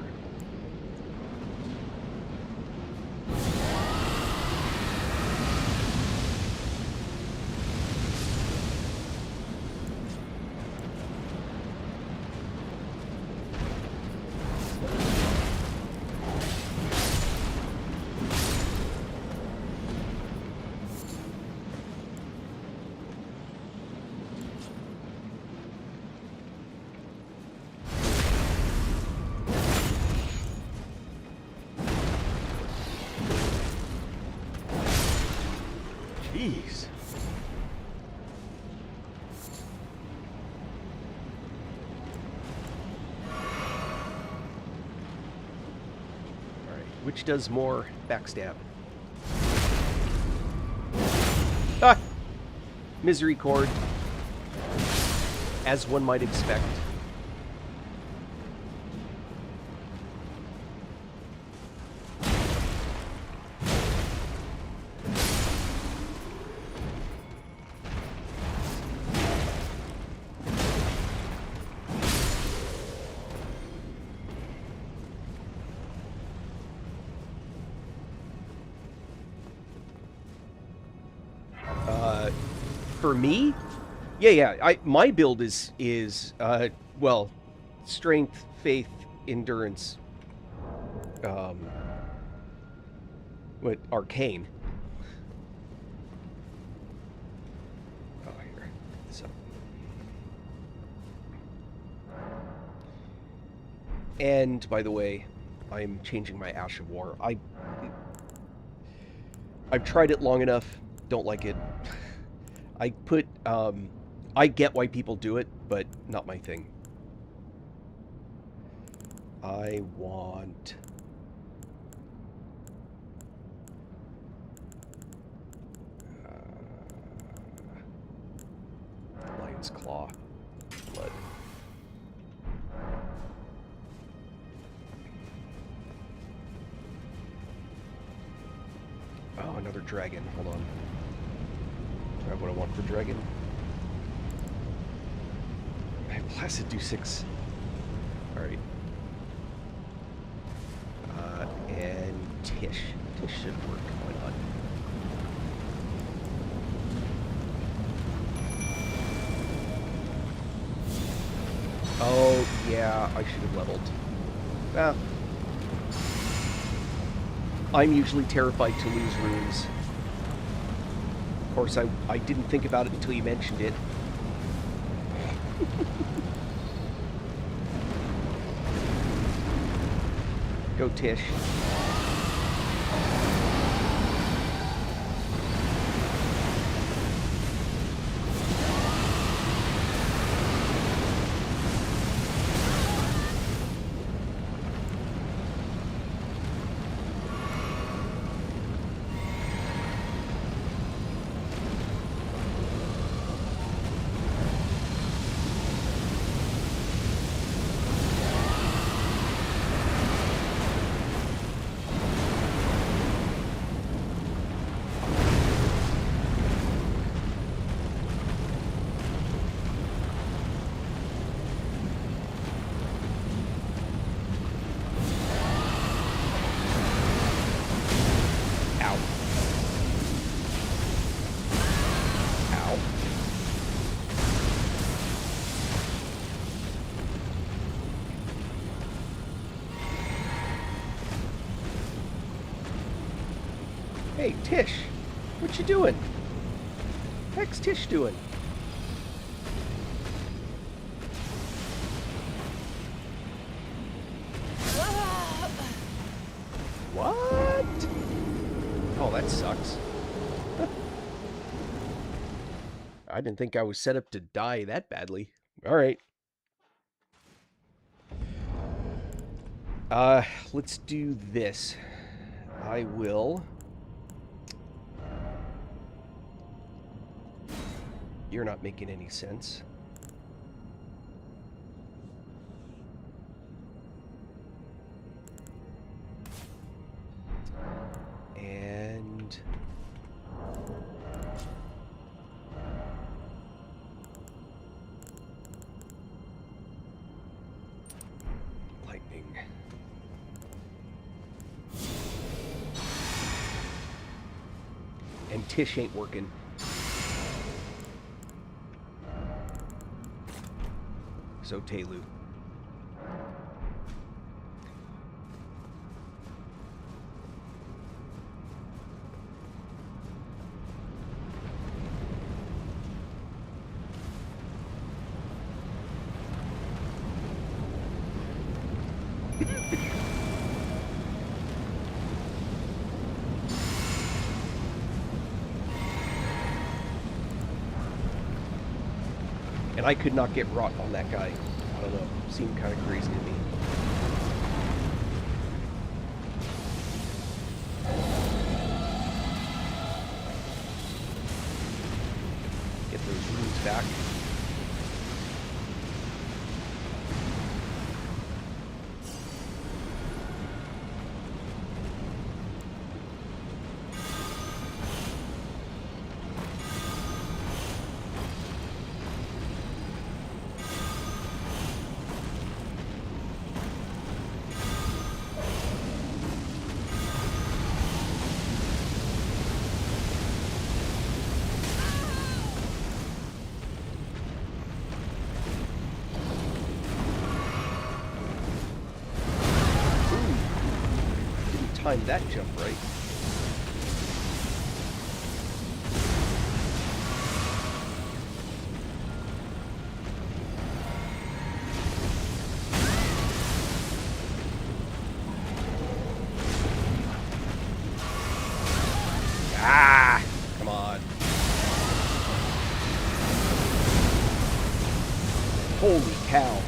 Jeez. Alright, which does more backstab? Ah! Misery-Chord, as one might expect. For me, yeah. My build is well, strength, faith, endurance, what arcane. Oh, here, get this up. And by the way, I'm changing my Ash of War. I've tried it long enough. Don't like it. I put, I get why people do it, but not my thing. I want... Lion's Claw. Blood. Oh, another dragon. Hold on. Grab what I want for dragon. I have Placid do 6. Alright. And Tish. Tish should work. Why not? Oh, yeah, I should have leveled. Ah. I'm usually terrified to lose runes. Of course, I didn't think about it until you mentioned it. Go, Tish. Hey, Tish, what you doing? Heck's Tish doing? What? Oh, that sucks. I didn't think I was set up to die that badly. Alright. Let's do this. I will... You're not making any sense. And... lightning. And Tish ain't working. So Telu. And I could not get rot on that guy. I don't know. Seemed kind of crazy to me. Get get those runes back. Time that jump right. Ah, come on. Holy cow.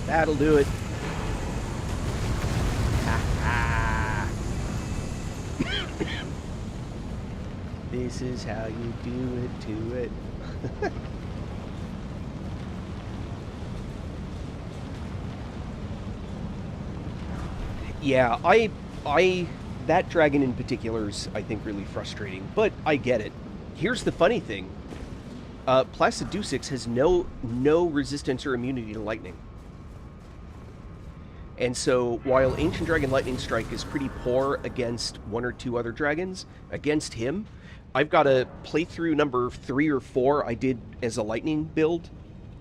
That'll do it. This is how you do it to it. Yeah, that dragon in particular is, I think, really frustrating, but I get it. Here's the funny thing. Placidusix has no resistance or immunity to lightning. And so, while Ancient Dragon Lightning Strike is pretty poor against one or two other dragons, against him, I've got a playthrough number 3 or 4 I did as a lightning build,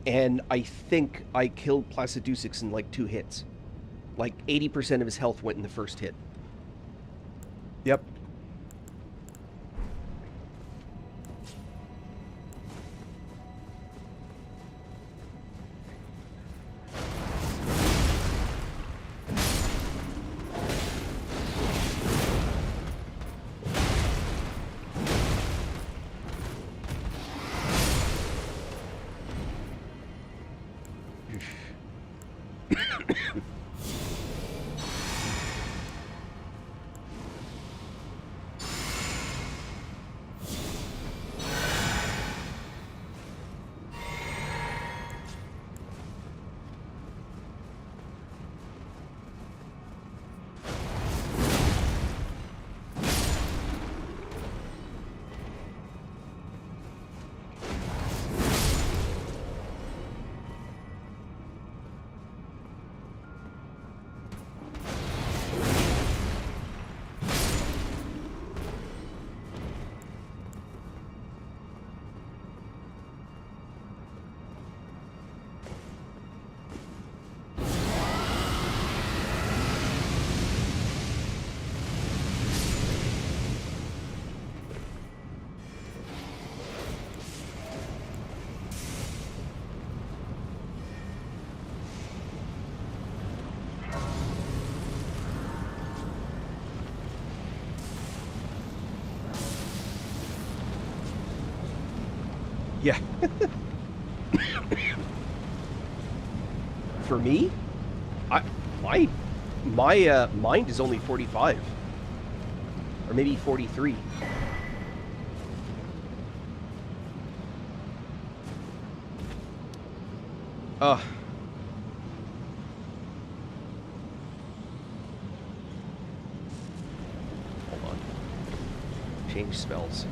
and I think I killed Placidusix in like 2 hits. Like 80% of his health went in the first hit. Yep. Yeah. For me, my mind is only 45, or maybe 43. Hold on. Change spells.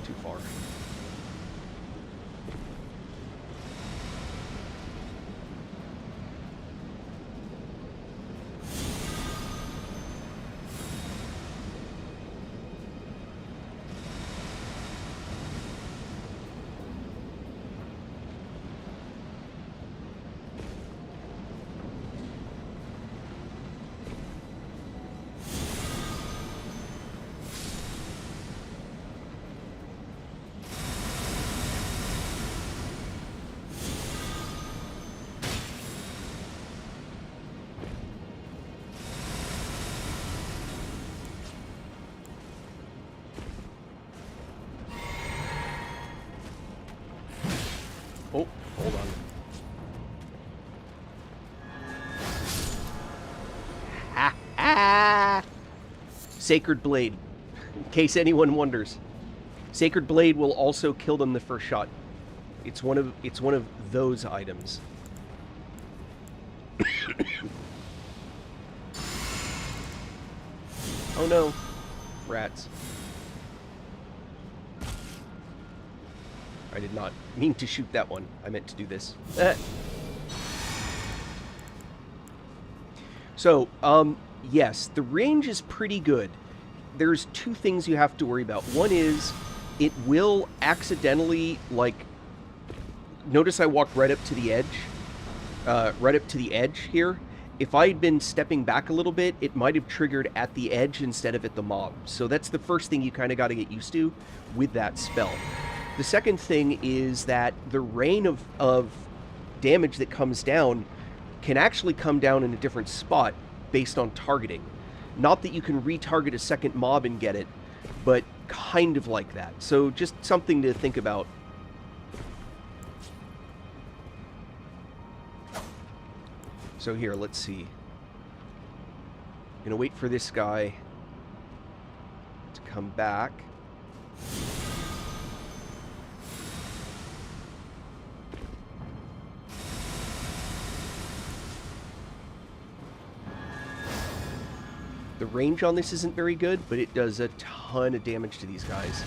Too far. Oh, hold on. Ha ha! Sacred Blade. In case anyone wonders. Sacred Blade will also kill them the first shot. It's one of those items. Oh no. Rats. I did not mean to shoot that one. I meant to do this. So, yes, the range is pretty good. There's two things you have to worry about. One is, it will accidentally, like... Notice I walked right up to the edge. Right up to the edge here. If I had been stepping back a little bit, it might have triggered at the edge instead of at the mob. So that's the first thing you kind of got to get used to with that spell. The second thing is that the rain of damage that comes down can actually come down in a different spot based on targeting. Not that you can retarget a second mob and get it, but kind of like that. So just something to think about. So here, let's see. Gonna wait for this guy to come back. The range on this isn't very good, but it does a ton of damage to these guys.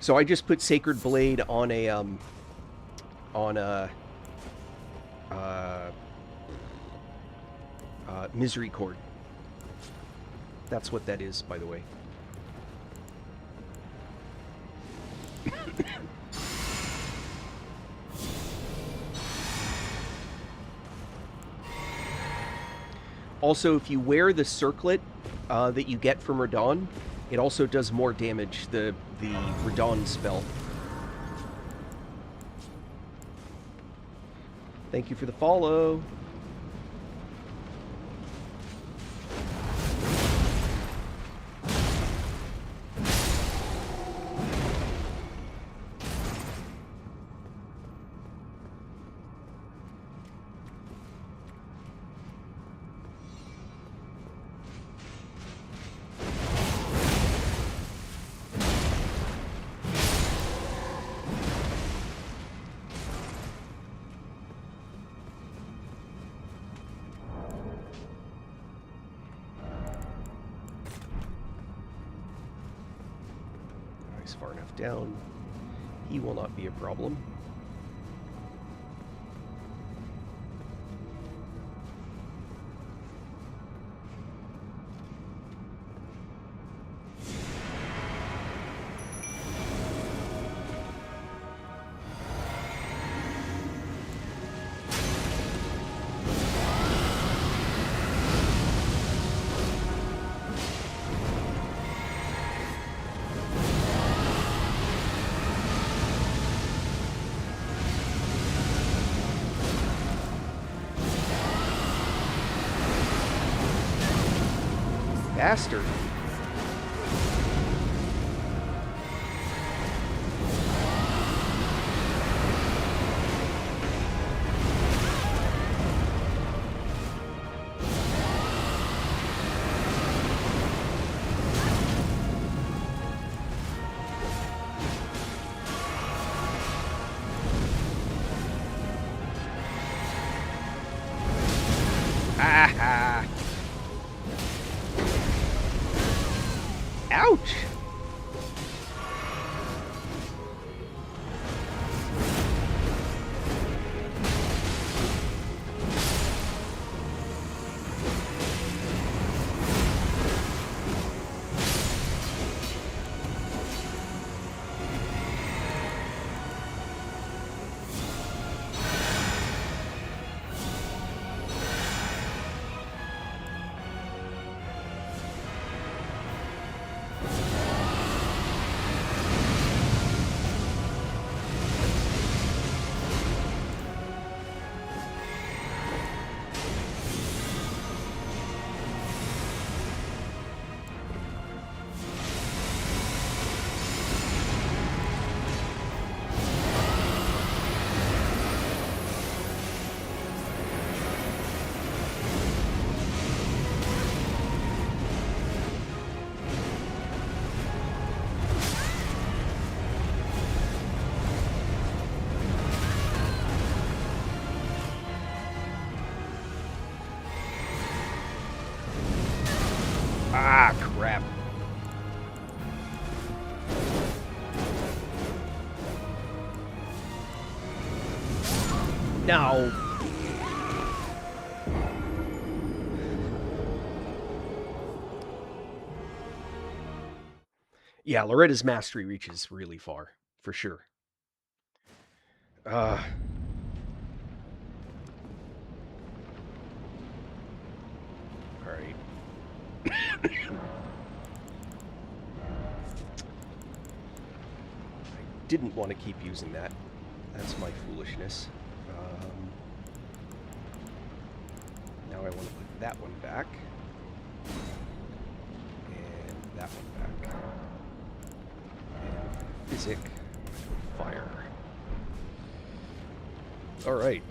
So I just put Sacred Blade on a Misery Cord. That's what that is, by the way. Also, if you wear the circlet that you get from Radon, It also does more damage, the Radon spell. Thank you for the follow. He's far enough down. He will not be a problem. Bastard. Ah! Ouch! Ah, crap. No. Yeah, Loretta's mastery reaches really far, for sure. All right. I didn't want to keep using that. That's my foolishness. Now I want to put that one back. And that one back. And physic, fire. All right.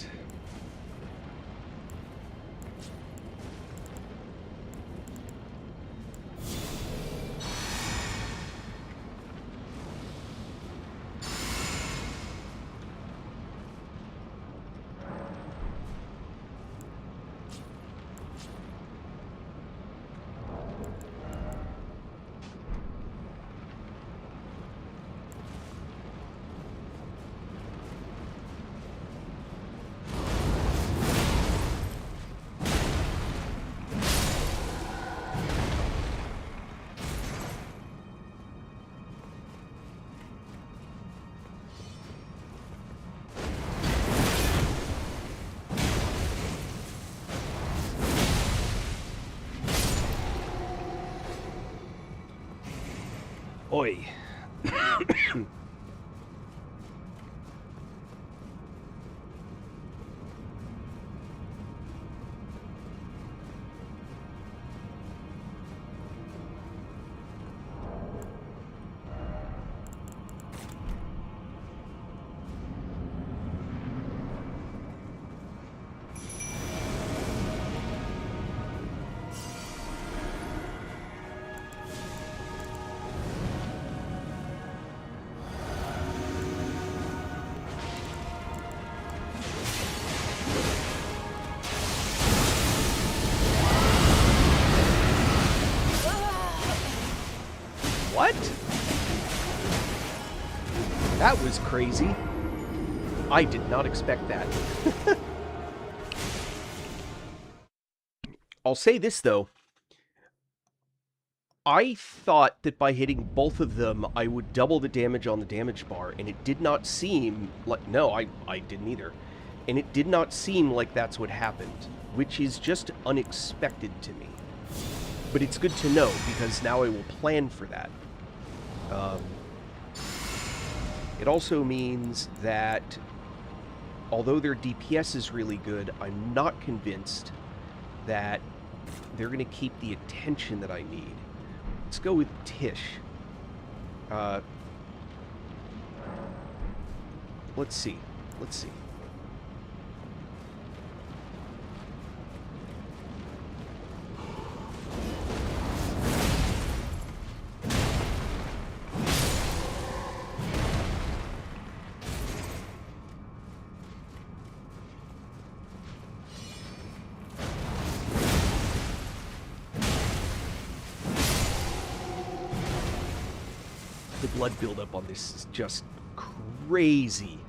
Oi. What? That was crazy. I did not expect that. I'll say this, though. I thought that by hitting both of them, I would double the damage on the damage bar, and it did not seem like... No, I didn't either. And it did not seem like that's what happened, which is just unexpected to me. But it's good to know, because now I will plan for that. It also means that, although their DPS is really good, I'm not convinced that they're going to keep the attention that I need. Let's go with Tish. Let's see. The blood buildup on this is just crazy.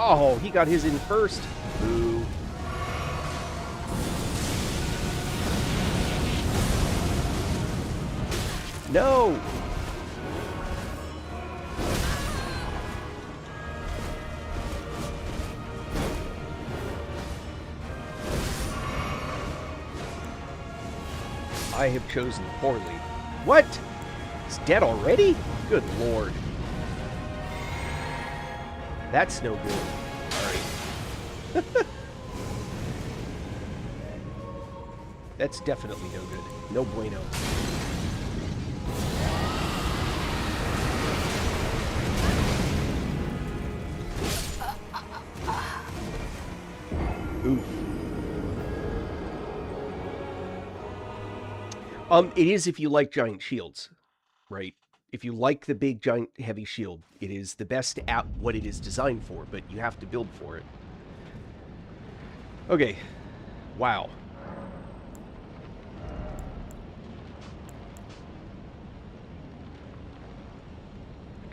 Oh, he got his in first. Boo. No! I have chosen poorly. What? He's dead already? Good lord. That's no good. Alright. That's definitely no good. No bueno. Oof. It is if you like giant shields, right? If you like the big, giant, heavy shield, it is the best at what it is designed for, but you have to build for it. Okay. Wow.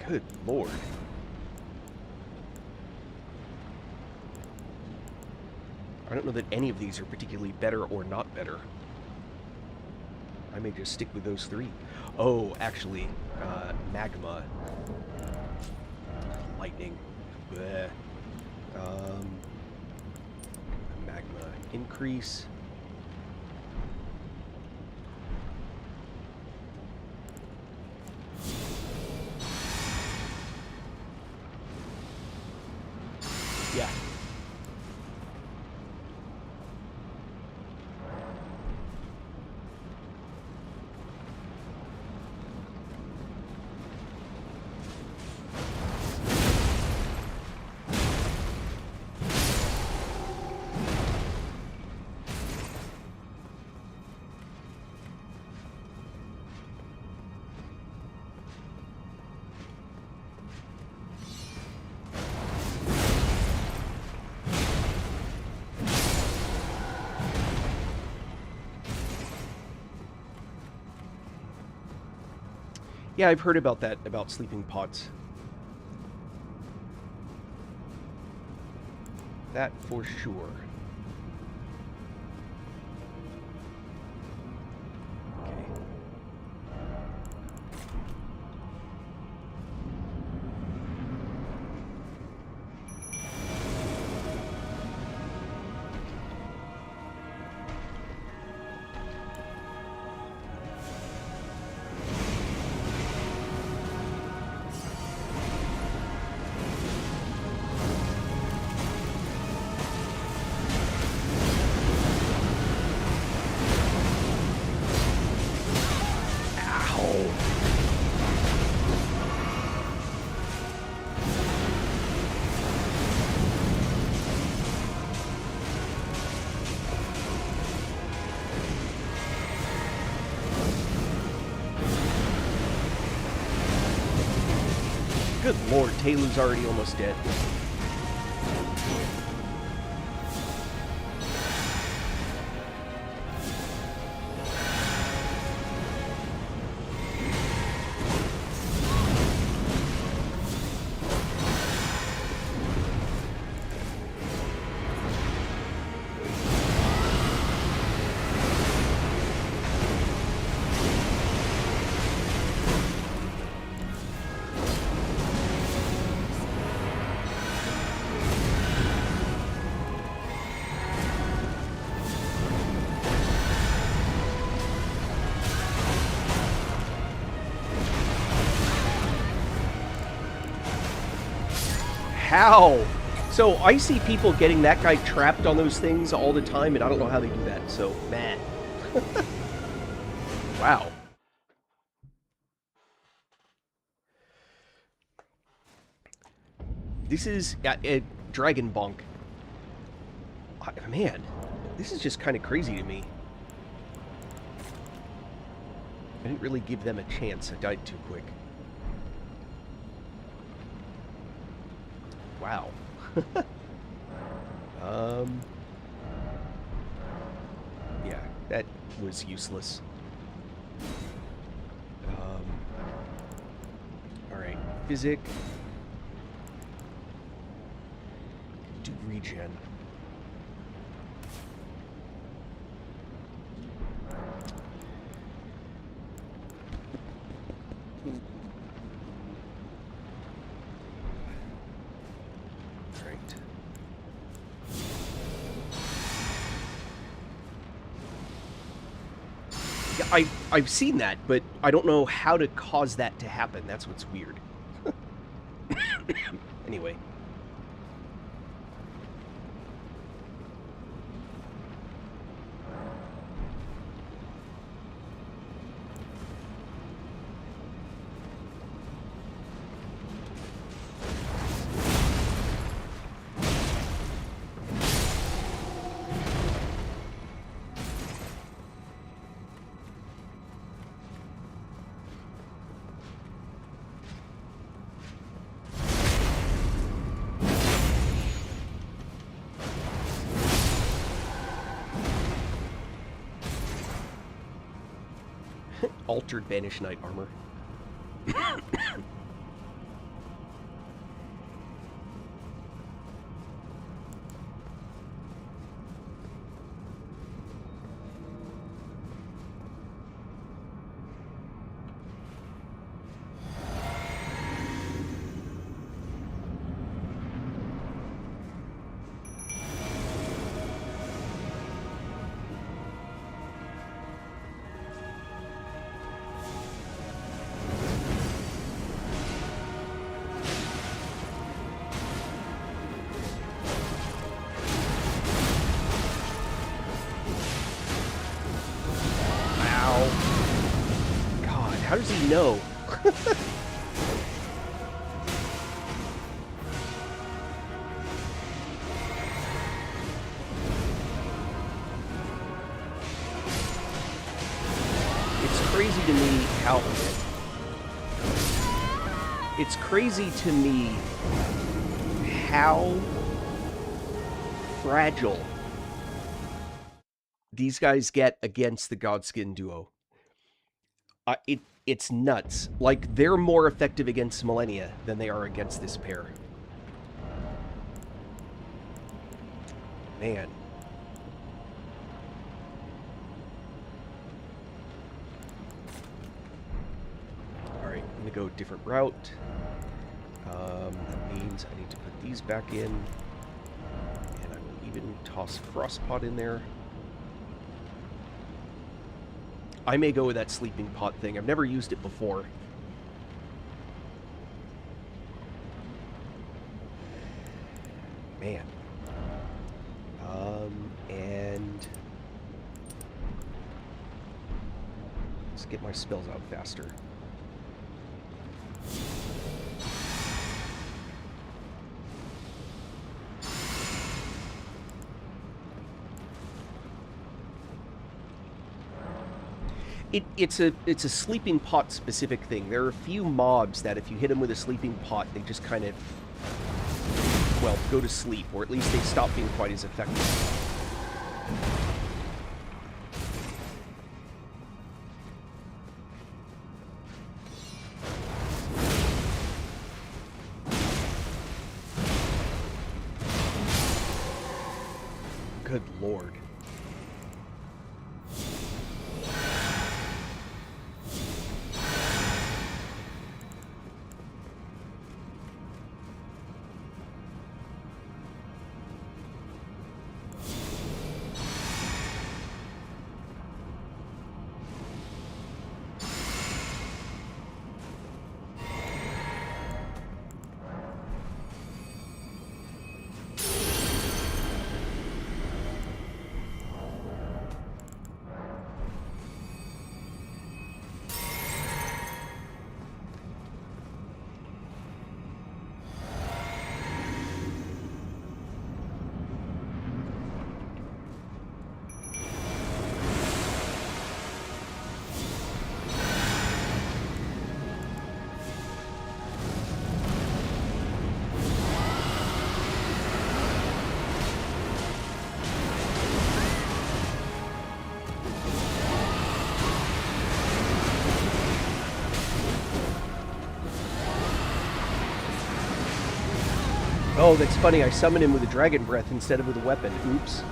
Good lord. I don't know that any of these are particularly better or not better. I may just stick with those three. Oh, actually, magma. Lightning. Bleh. Magma increase. Yeah. Yeah, I've heard about that, about sleeping pots. That for sure. Okay. Good lord, Taylor's already almost dead. How? So I see people getting that guy trapped on those things all the time, and I don't know how they do that. So, man. Wow. This is Dragon Bonk. Man, this is just kind of crazy to me. I didn't really give them a chance. I died too quick. Wow. Yeah, that was useless. Alright, Physic. Do regen. I've seen that, but I don't know how to cause that to happen. That's what's weird. Anyway. Altered Banished Knight armor. How does he know? It's crazy to me how... It's crazy to me how fragile these guys get against the Godskin duo. It's nuts. Like, they're more effective against Millennia than they are against this pair. Man. Alright, I'm gonna go a different route. That means I need to put these back in. And I will even toss Frostpot in there. I may go with that sleeping pot thing. I've never used it before. Man. And let's get my spells out faster. It's a sleeping pot specific thing. There are a few mobs that if you hit them with a sleeping pot, they just kind of, well, go to sleep, or at least they stop being quite as effective. Good lord. Oh, that's funny. I summoned him with a dragon breath instead of with a weapon. Oops.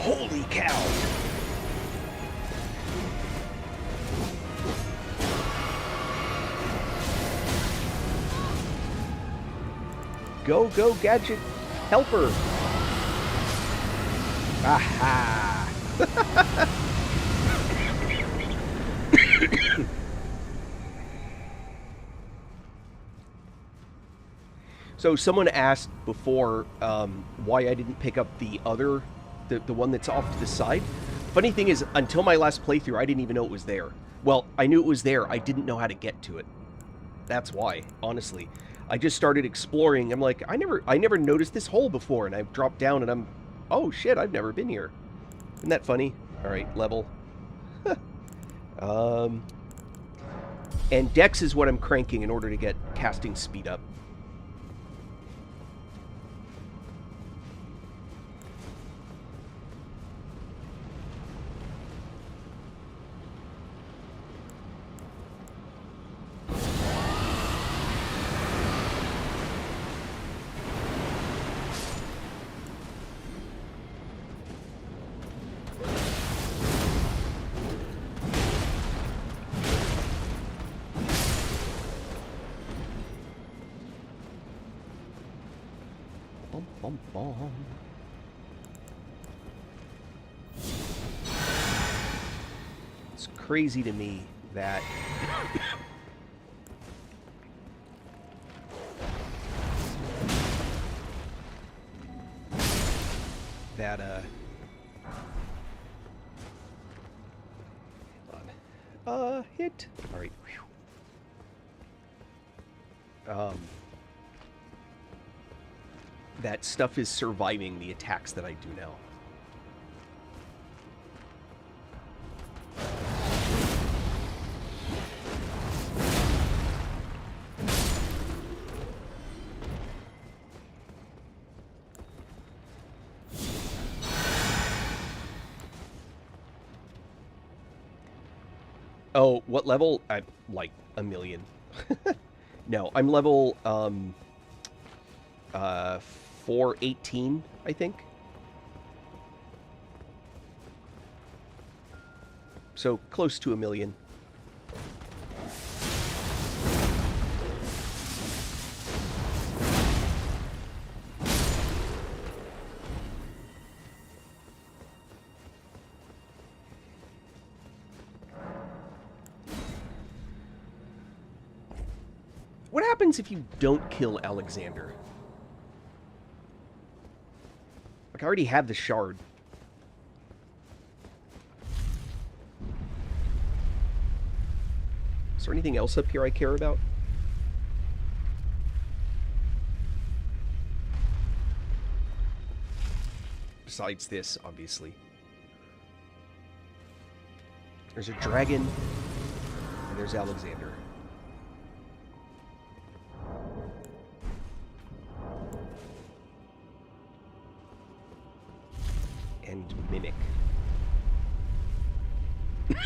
Holy cow! Go, go, gadget helper! Aha! So someone asked before why I didn't pick up the other, the one that's off to the side. Funny thing is, until my last playthrough, I didn't even know it was there. Well, I knew it was there, I didn't know how to get to it. That's why, honestly. I just started exploring. I'm like, I never noticed this hole before, and I dropped down and I'm, oh shit, I've never been here. Isn't that funny? Alright, level. And Dex is what I'm cranking in order to get casting speed up. bum, bum. It's crazy to me that hold on. Hit. All right. That stuff is surviving the attacks that I do now. Oh, what level? I'm like a million. No, I'm level 418, I think. So close to a million. What happens if you don't kill Alexander? Like, I already have the shard. Is there anything else up here I care about? Besides this, obviously. There's a dragon, and there's Alexander. And Mimic. What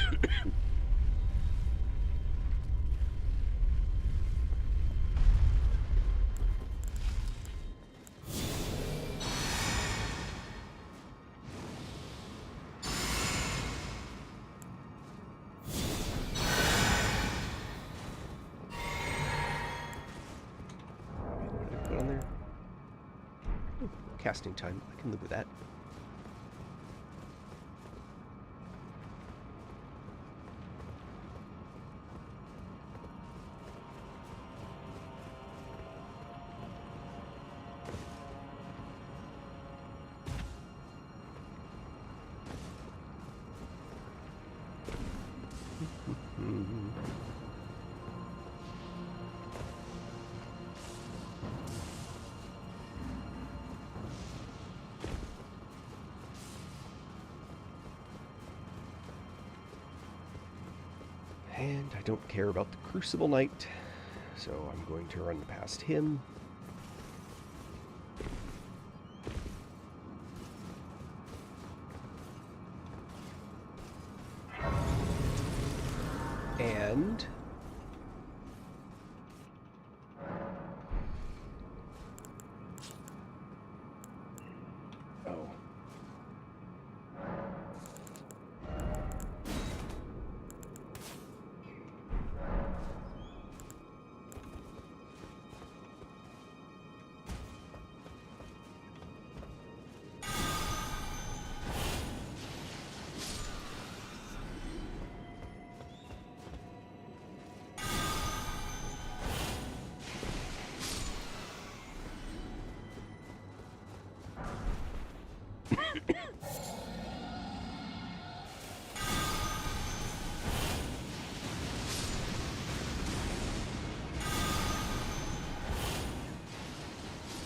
did I put on there? Oh, casting time. I can live with that. And I don't care about the Crucible Knight, so I'm going to run past him. And oh.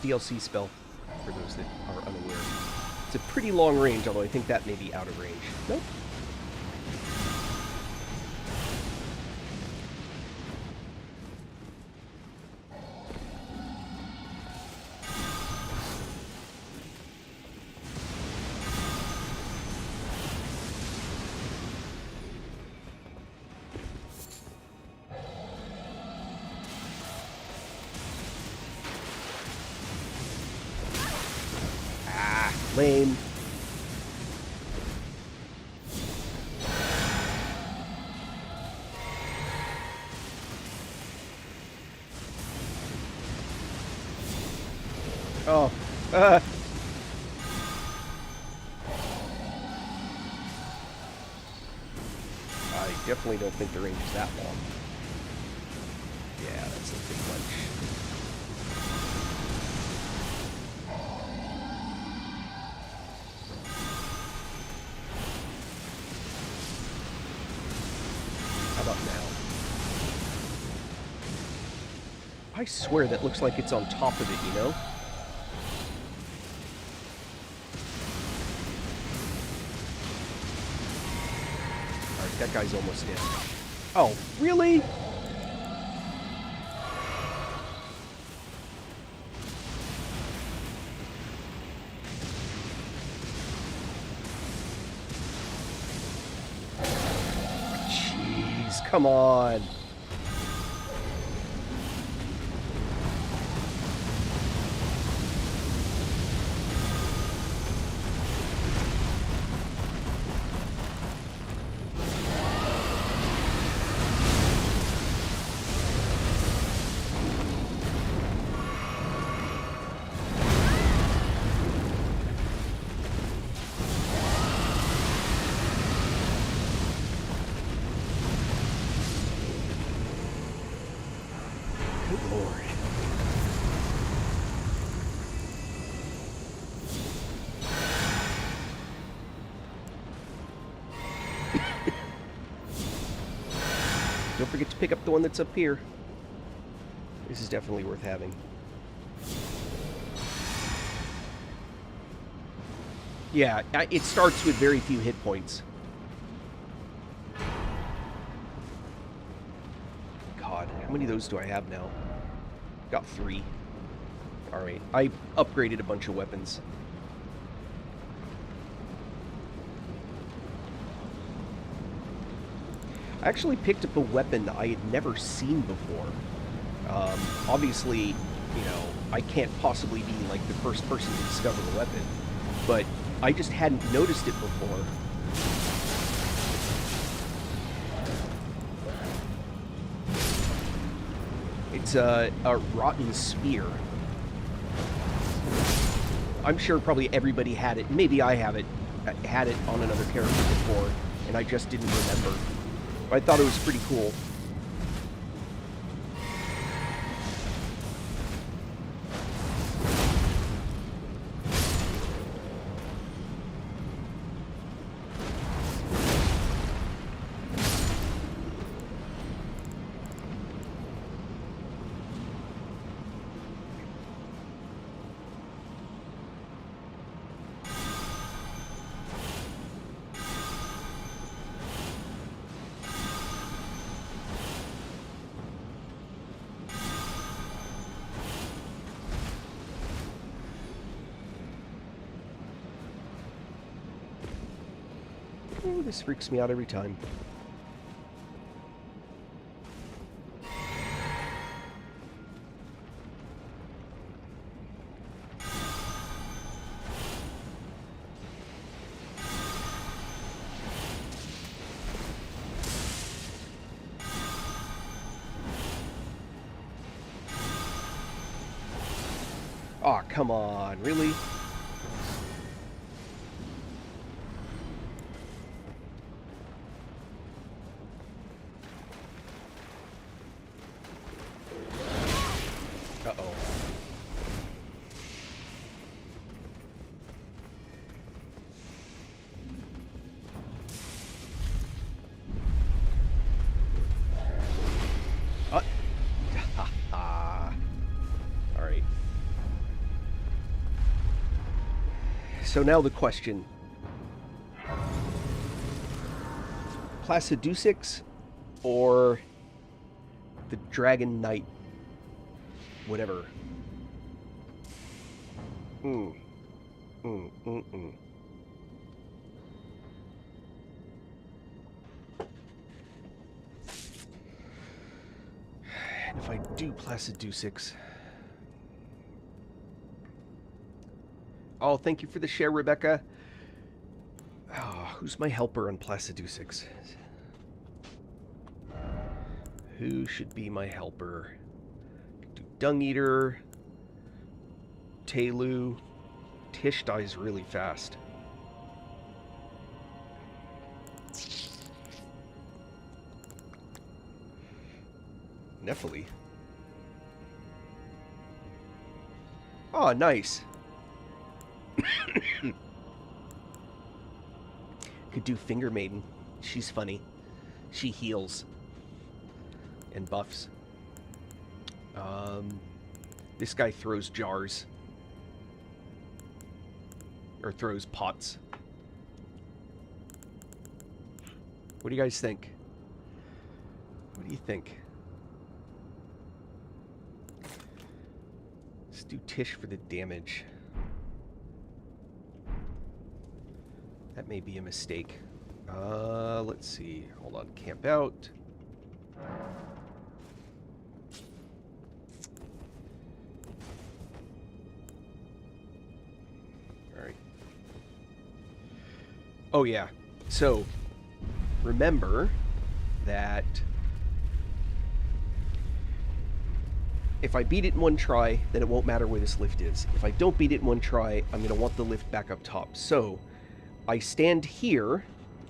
DLC spell, for those that are unaware. It's a pretty long range, although I think that may be out of range. Nope. Lame. Oh, I definitely don't think the range is that long. Yeah, that's a bit much. How about now? I swear that looks like it's on top of it, you know? Alright, that guy's almost dead. Oh, really? Jeez, come on. Good lord. Don't forget to pick up the one that's up here. This is definitely worth having. Yeah, it starts with very few hit points. God, how many of those do I have now? Got 3. Alright, I upgraded a bunch of weapons. I actually picked up a weapon I had never seen before. Obviously, you know, I can't possibly be like the first person to discover the weapon, but I just hadn't noticed it before. It's a rotten spear. I'm sure probably everybody had it. Maybe I had it on another character before, and I just didn't remember. I thought it was pretty cool. Oh, this freaks me out every time. Aw, come on, really? Uh-oh. Alright. So now the question. Placidusix or the Dragon Knight? Whatever. And if I do Placidusix... Oh, thank you for the share, Rebecca. Oh, who's my helper on Placidusix? Who should be my helper? Do Dung Eater, Telu, Tish dies really fast. Nephilim. Oh, nice. Could do Finger Maiden. She's funny. She heals. And buffs. This guy throws jars. Or throws pots. What do you guys think? What do you think? Let's do Tish for the damage. That may be a mistake. Let's see. Hold on. Camp out. Alright. Oh, yeah. So, remember that if I beat it in one try, then it won't matter where this lift is. If I don't beat it in one try, I'm going to want the lift back up top. So, I stand here,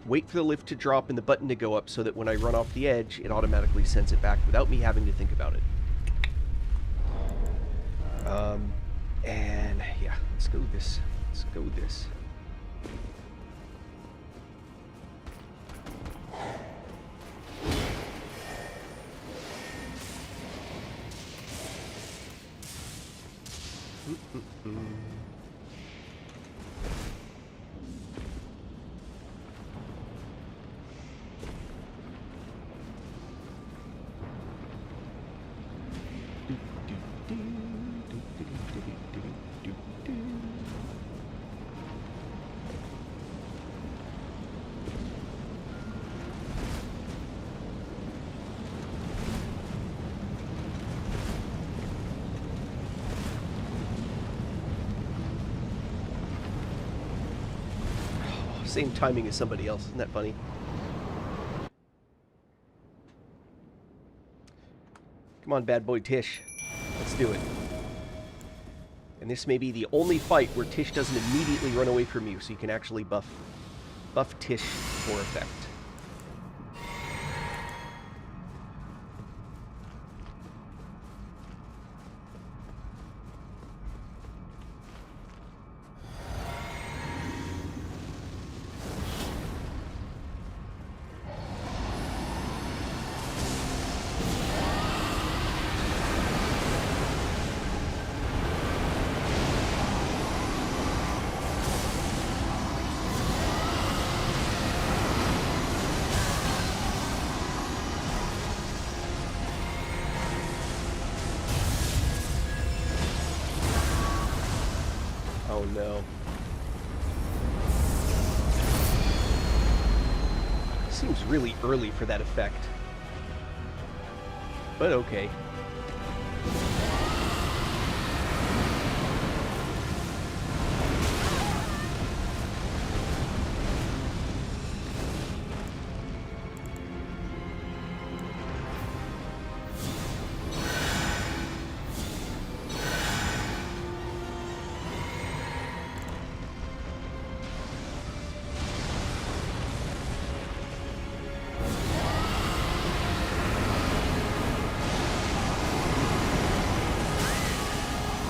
wait for the lift to drop and the button to go up so that when I run off the edge, it automatically sends it back without me having to think about it. And yeah, let's go with this. Let's go with this. Same timing as somebody else. Isn't that funny? Come on, bad boy Tish. Let's do it. And this may be the only fight where Tish doesn't immediately run away from you, so you can actually buff Tish for effect. Oh no. Seems really early for that effect. But okay.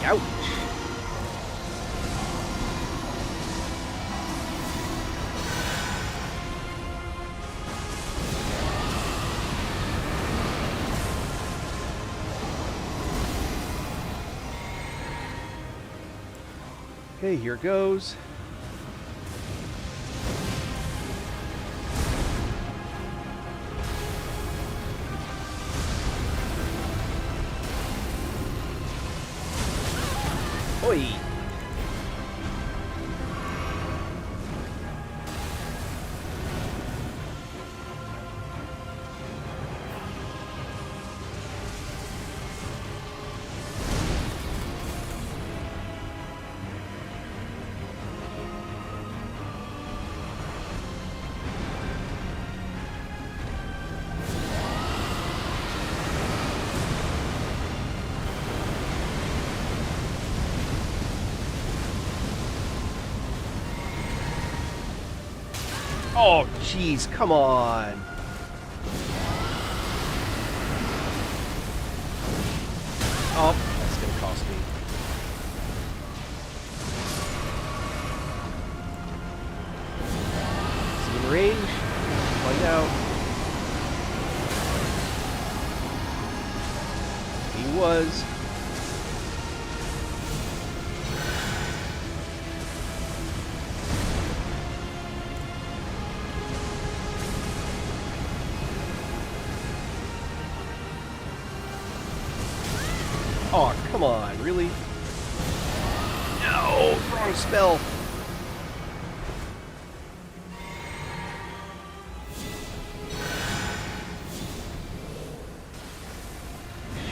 Ouch. Okay, here goes. Oi! Oh, jeez, come on. Oh, that's gonna cost me. Is he in range? Find out. He was. Oh, come on, really? No, wrong spell.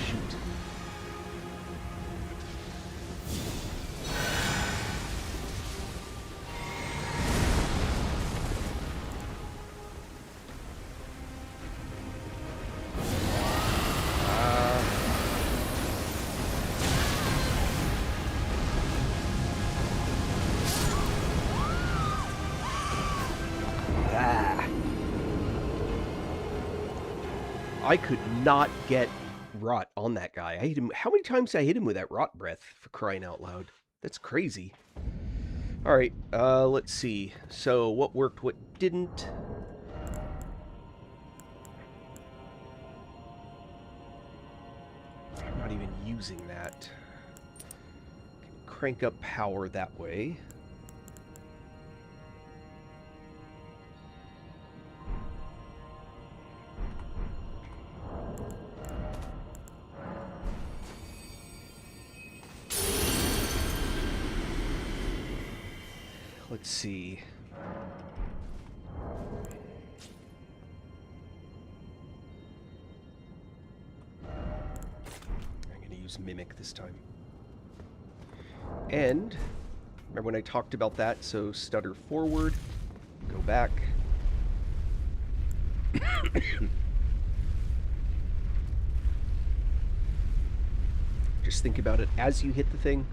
Shoot. I could not get rot on that guy. I hit him. How many times did I hit him with that rot breath, for crying out loud? That's crazy. Alright, let's see. So, what worked, what didn't? I'm not even using that. Can crank up power that way. Let's see. I'm going to use Mimic this time. And, remember when I talked about that? So, stutter forward, go back. Just think about it as you hit the thing.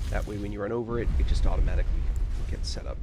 That way when you run over it, it just automatically gets set up.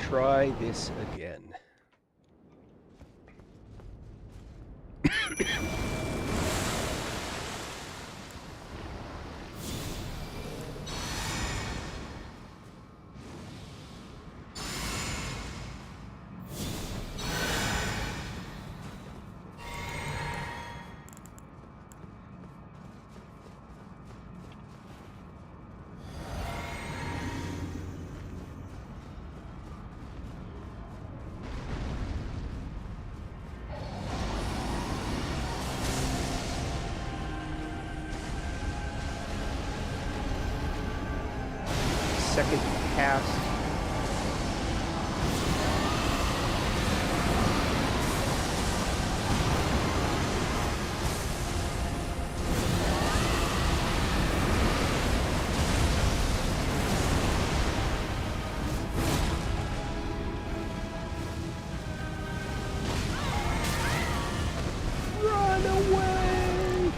Try this again. Second cast. Run away!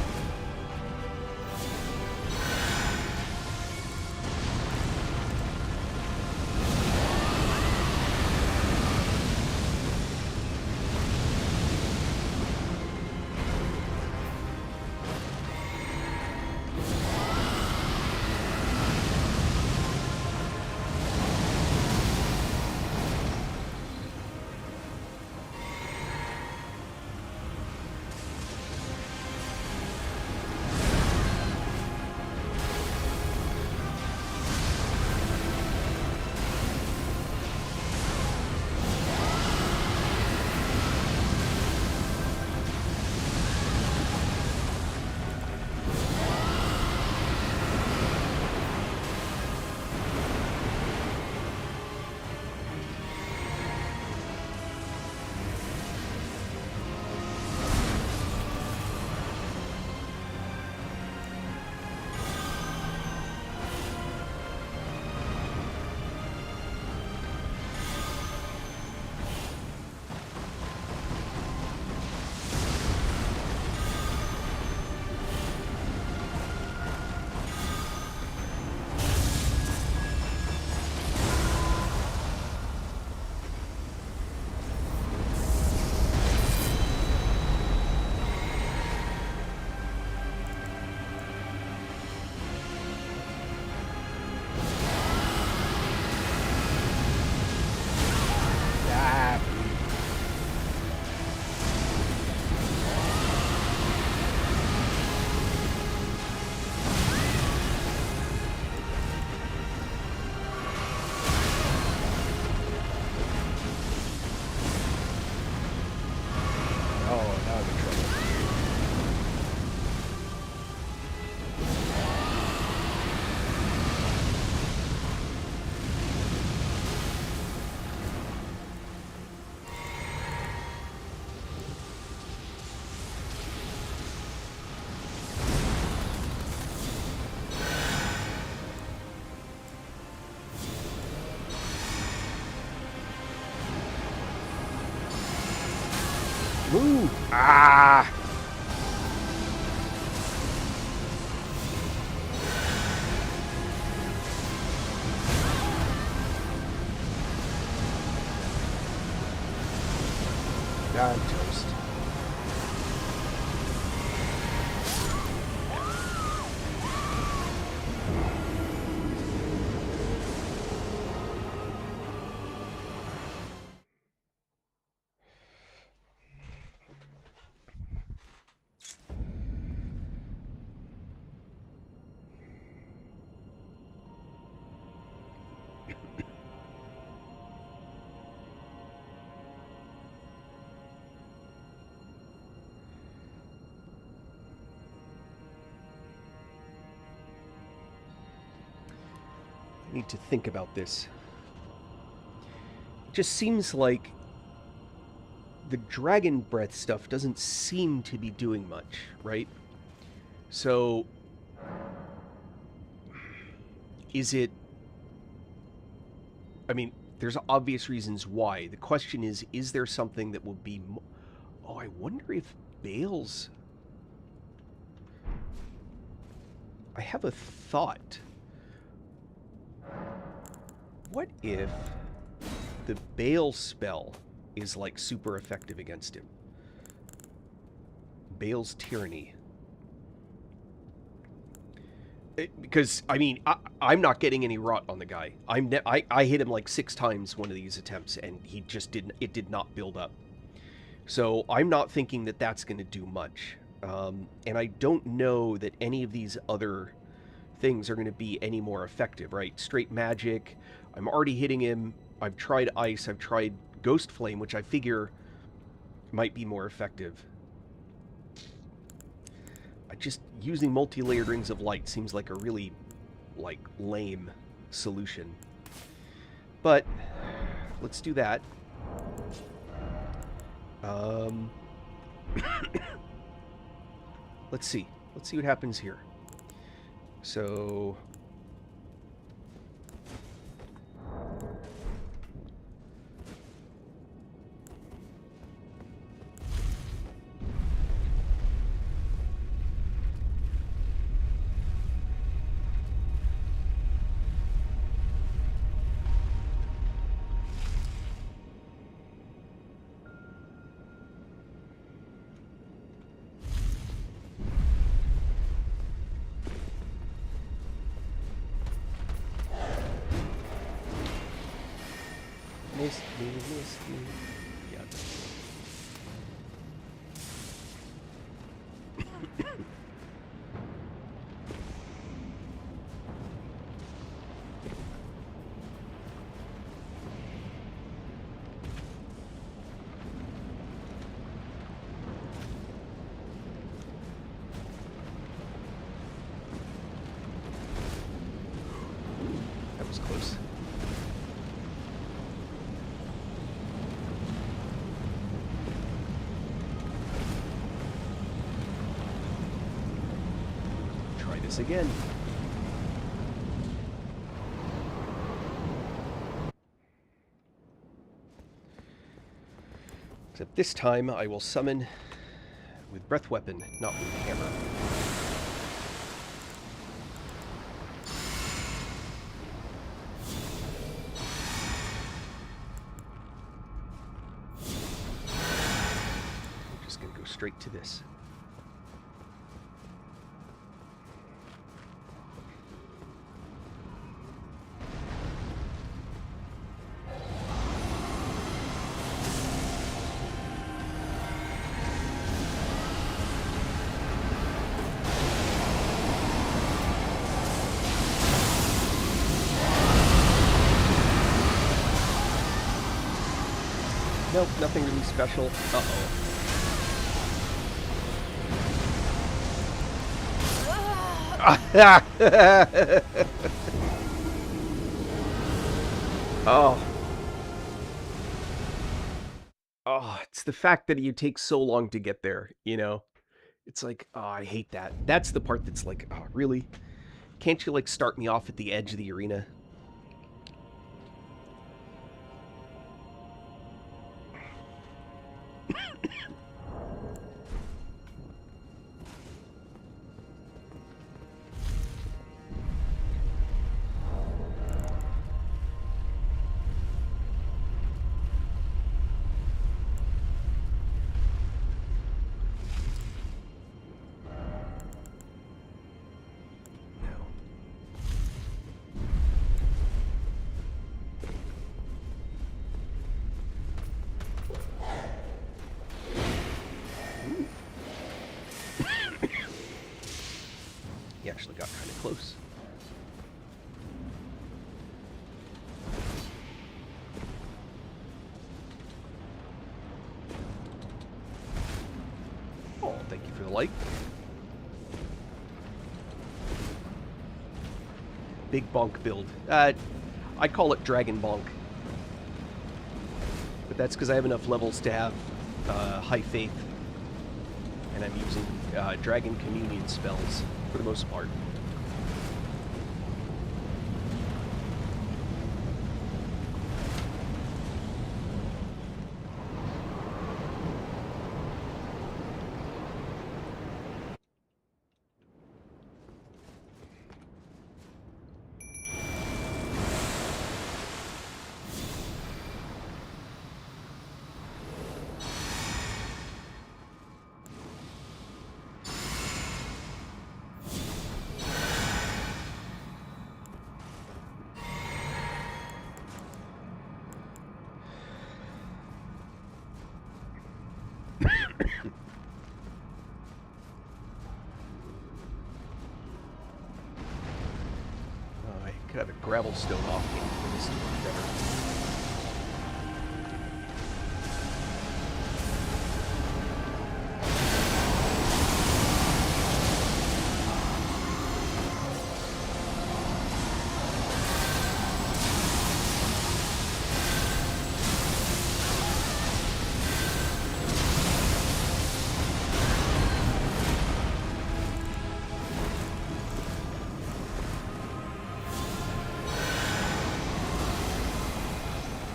Move! Ah! I'm toast. I need to think about this. It just seems like the dragon breath stuff doesn't seem to be doing much, right? So, is it... I mean, there's obvious reasons why. The question is there something that will be... Oh, I wonder if Bale's... I have a thought. What if the Bale spell is, like, super effective against him? Bale's Tyranny. Because, I mean, I'm not getting any rot on the guy. I hit him like 6 times one of these attempts, and he just didn't... It did not build up. So I'm not thinking that that's going to do much. And I don't know that any of these other things are going to be any more effective, right? Straight magic. I'm already hitting him. I've tried ice. I've tried ghost flame, which I figure might be more effective. Just using multi-layered rings of light seems like a really, like, lame solution. But let's do that. Let's see. Let's see what happens here. So... Missed me. Yeah. That was close. Again. Except this time I will summon with breath weapon, not with hammer. I'm just gonna go straight to this. Nope, nothing really special. Uh-oh. Oh. Oh, it's the fact that you take so long to get there, you know? It's like, oh, I hate that. That's the part that's like, oh, really? Can't you, like, start me off at the edge of the arena? like. Big bonk build. I call it Dragon Bonk. But that's because I have enough levels to have high faith. And I'm using Dragon Communion spells for the most part. I got a gravel stone off me for this to work better.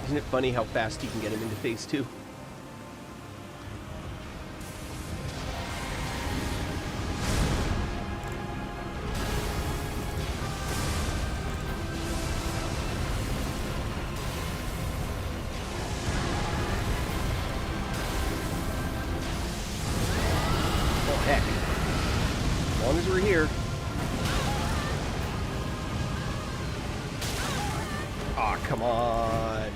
Isn't it funny how fast you can get him into phase 2? Oh, heck. As long as we're here. Aw, come on.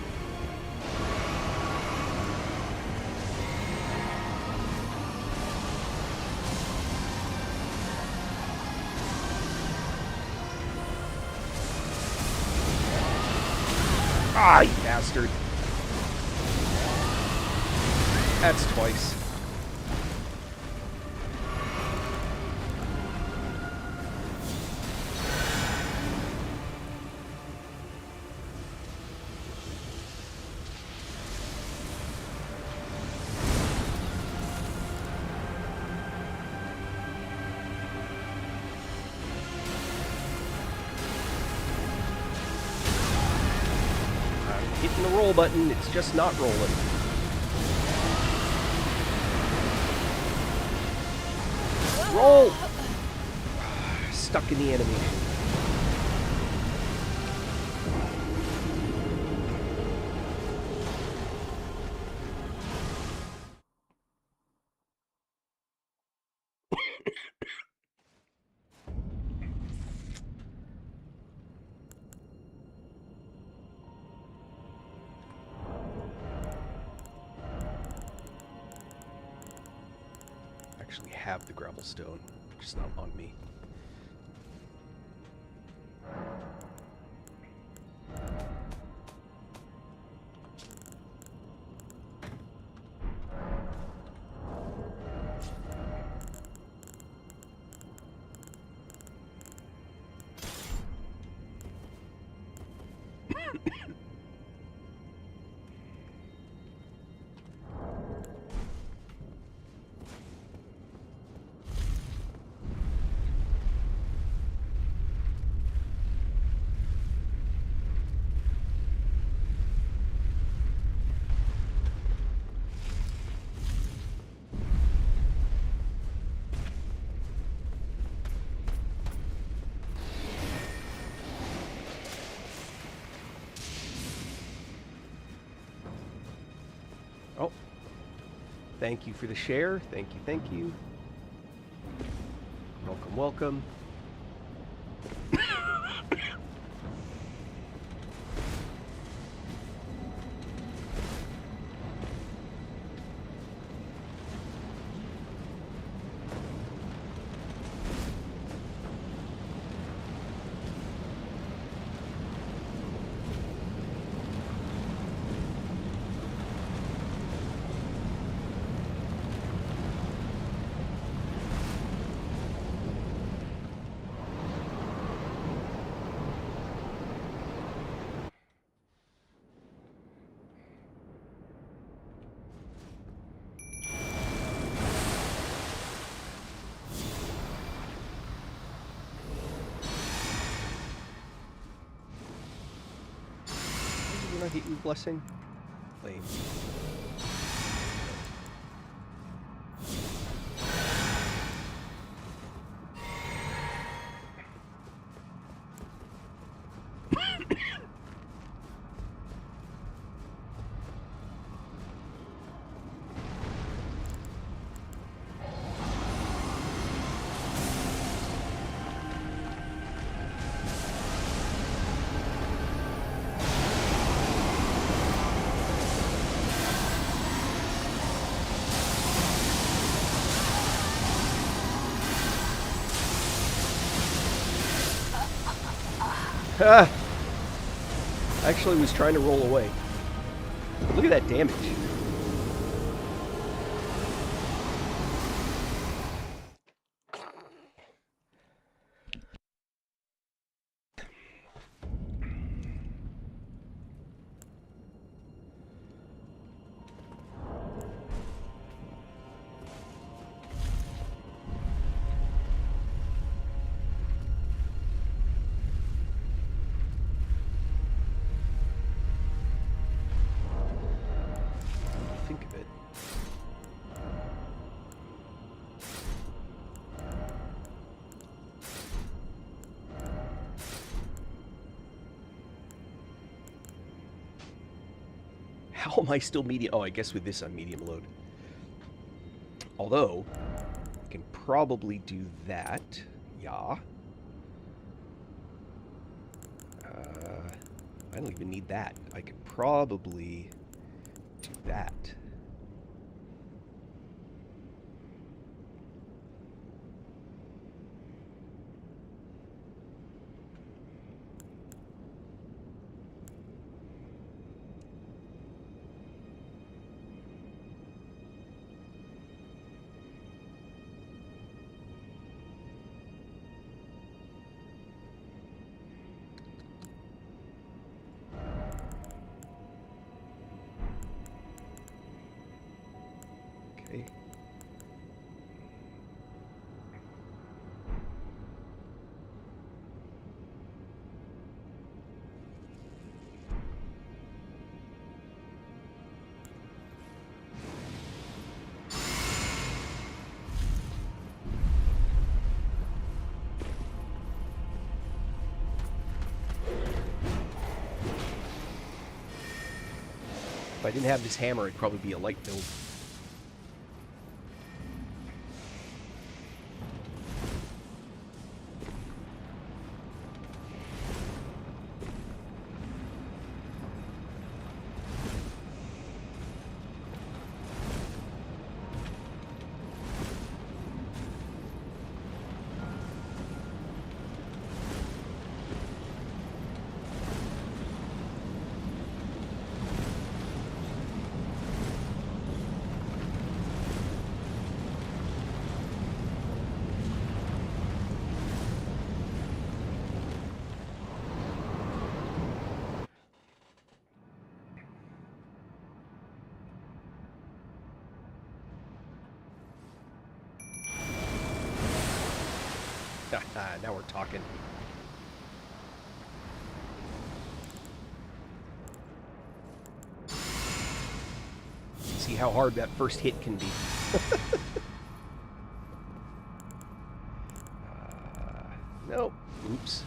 Ah, you bastard. That's twice. Hitting the roll button, it's just not rolling. Roll! Stuck in the animation. Actually have the gravel stone, just not on me. Oh, thank you for the share. Thank you, thank you. Welcome, welcome. Didn't I hit you with blessing? Lame. Ah! Actually was trying to roll away. But look at that damage. Think of it. How am I still medium? Oh, I guess with this I'm medium load. Although, I can probably do that. Yeah. I don't even need that. I could probably do that. Okay. If I didn't have this hammer, it'd probably be a light build. Now we're talking. See how hard that first hit can be. Nope. Oops.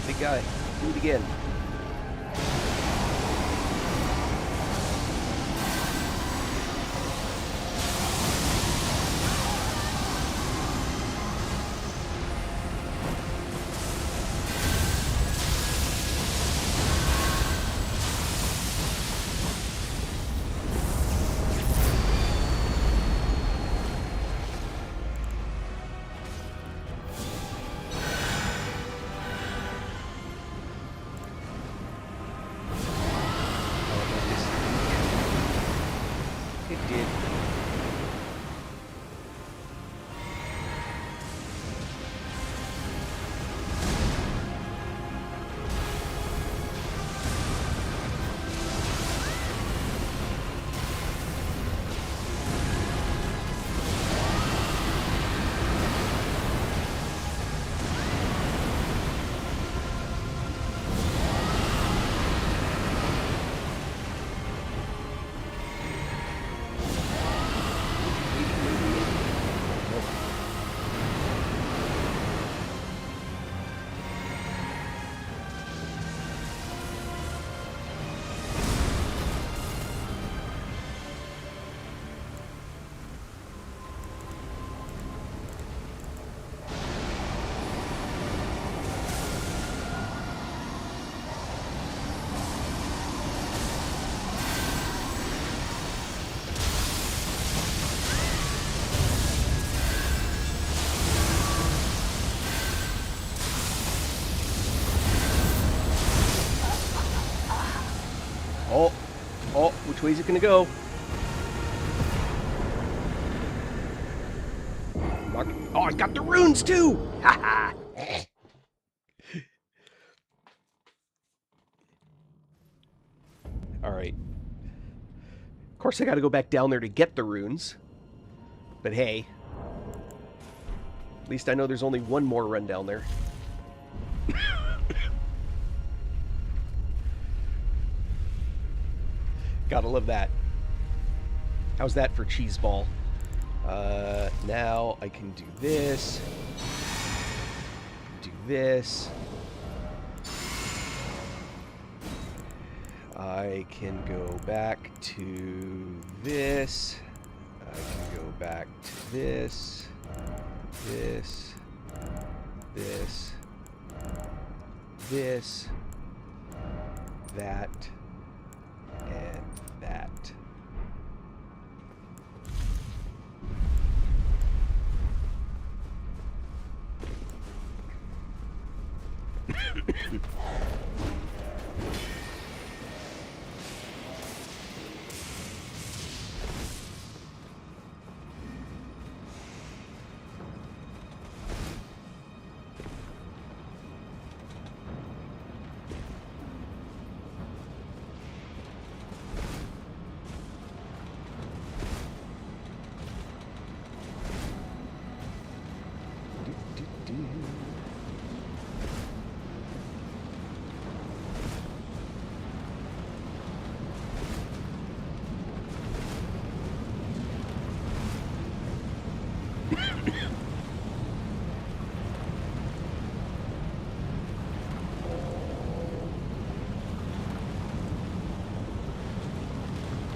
Big guy. Do it again. Which way is it gonna go? Oh, I got the runes too! Haha! Alright. Of course, I gotta go back down there to get the runes. But hey. At least I know there's only one more run down there. Gotta love that. How's that for cheese ball? Now I can do this. Do this. I can go back to this. I can go back to this. This. This. This. That. And that.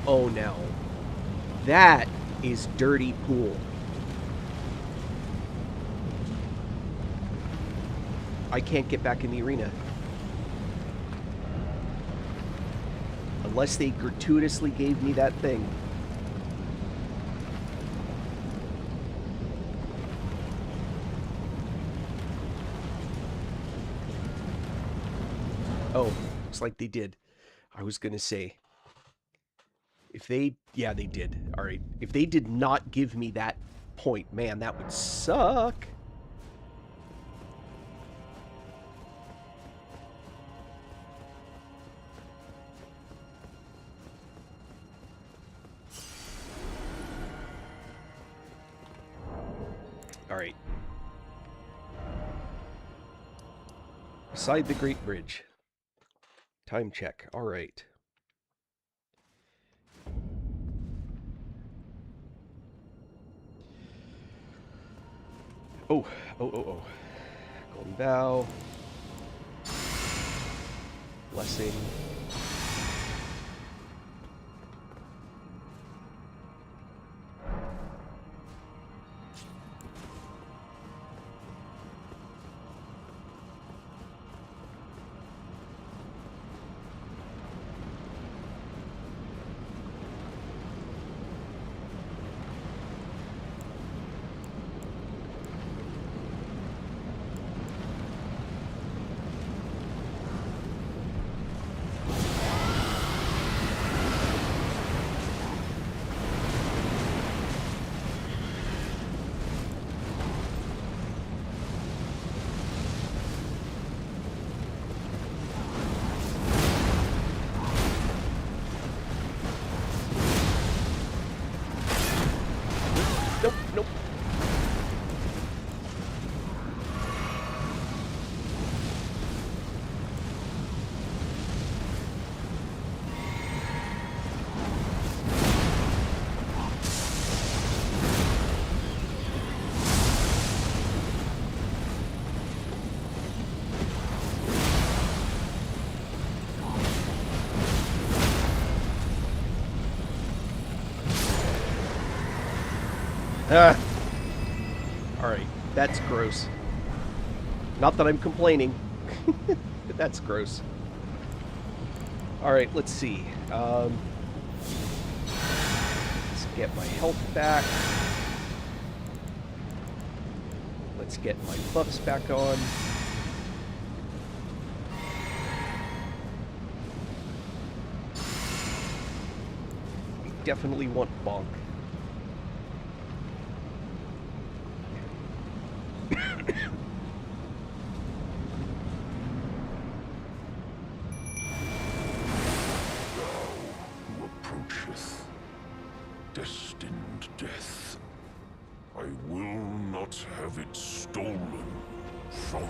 Oh no. That is dirty pool. I can't get back in the arena. Unless they gratuitously gave me that thing. Oh, looks like they did. I was gonna say, if they, yeah, they did. All right. If they did not give me that point, man, that would suck. All right. Beside the Great Bridge. Time check. All right. Oh. Golden Bow. Blessing. Nope. Alright, that's gross. Not that I'm complaining, but that's gross. Alright, let's see. Let's get my health back. Let's get my buffs back on. definitely want Bonk. Who approacheth destined death, I will not have it stolen from me.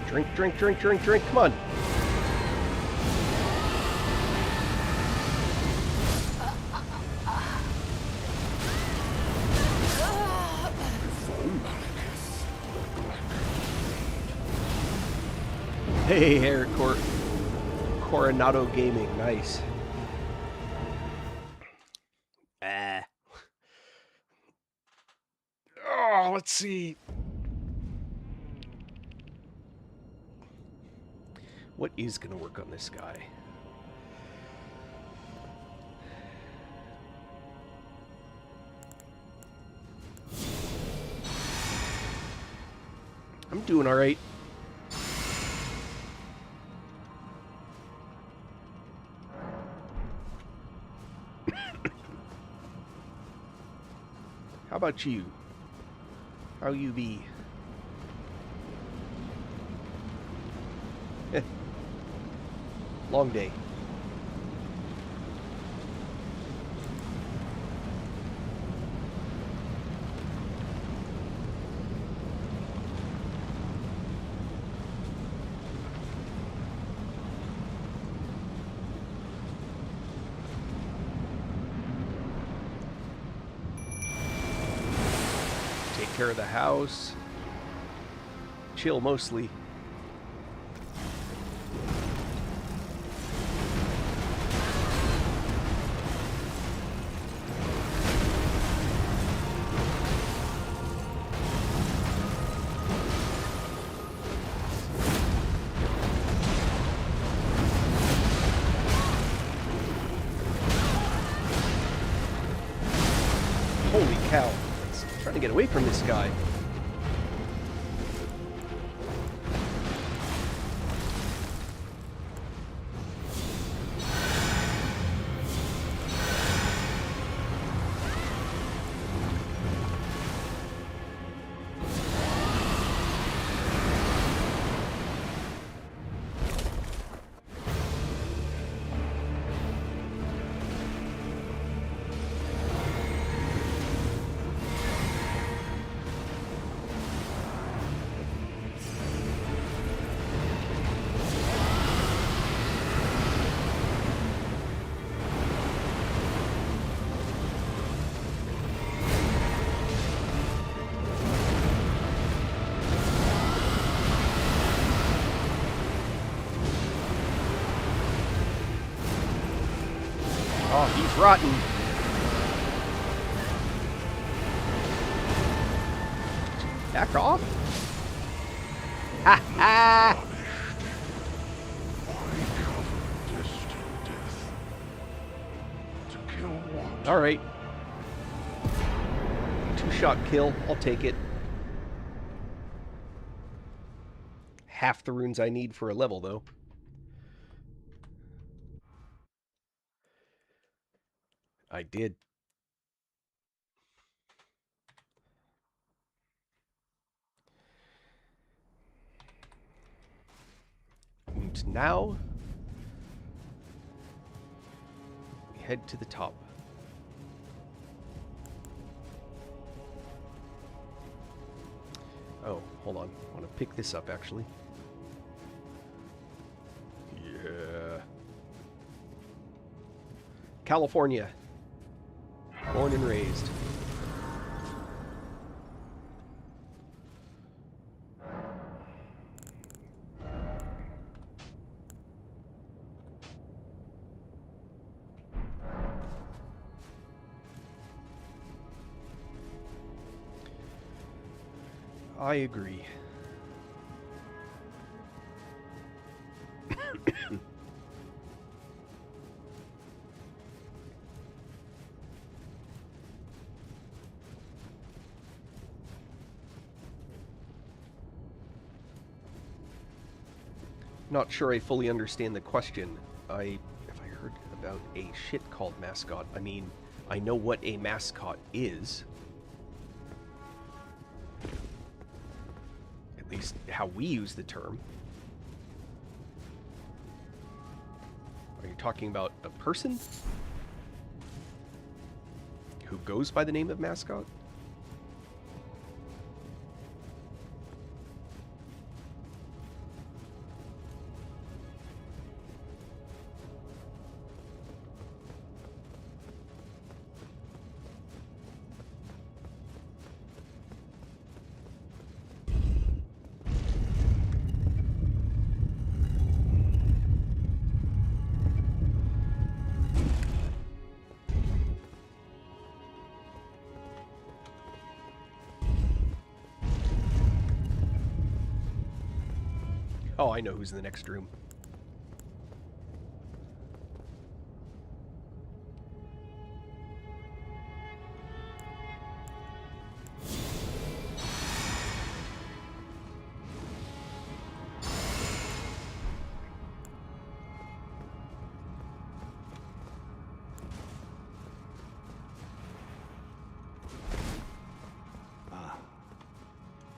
Drink, drink, drink, drink, drink, come on. Hey, Eric Coronado Gaming, nice. Oh, let's see. What is going to work on this guy? I'm doing all right. How about you? How you be? Long day. Take care of the house. Chill mostly. Holy cow. I'm trying to get away from this guy. Oh, he's rotten. Back off. Ha ha! Alright. 2-shot kill. I'll take it. Half the runes I need for a level, though. I did. And now we head to the top. Oh, hold on. I want to pick this up, actually. Yeah. California. Born and raised. I agree. Not sure I fully understand the question. If I heard about a shit called mascot, I mean, I know what a mascot is. At least how we use the term. Are you talking about a person who goes by the name of mascot? Oh, I know who's in the next room.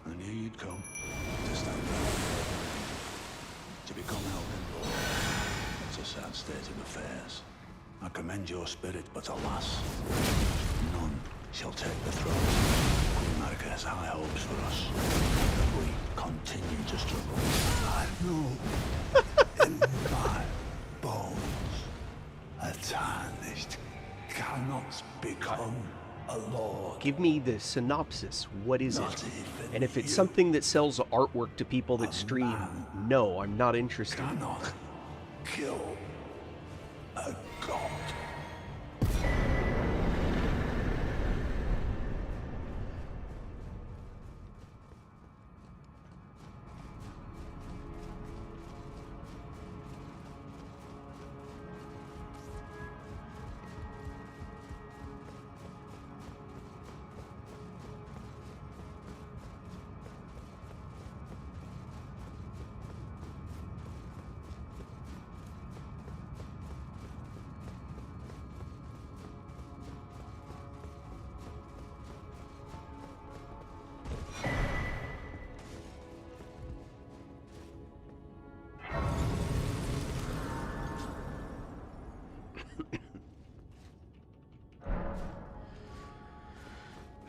I knew you'd come. To stand there. To become Elden. It's a sad state of affairs. I commend your spirit, but alas, none shall take the throne. Queen America has high hopes for us. If we continue to struggle, I know in my bones a tarnished cannot become a lord. Give me the synopsis. What is Not it? even And if it's you. something that sells artwork to people that stream, no, I'm not interested. Cannot kill a god.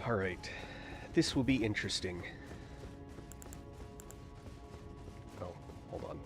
All right, this will be interesting. Oh, hold on.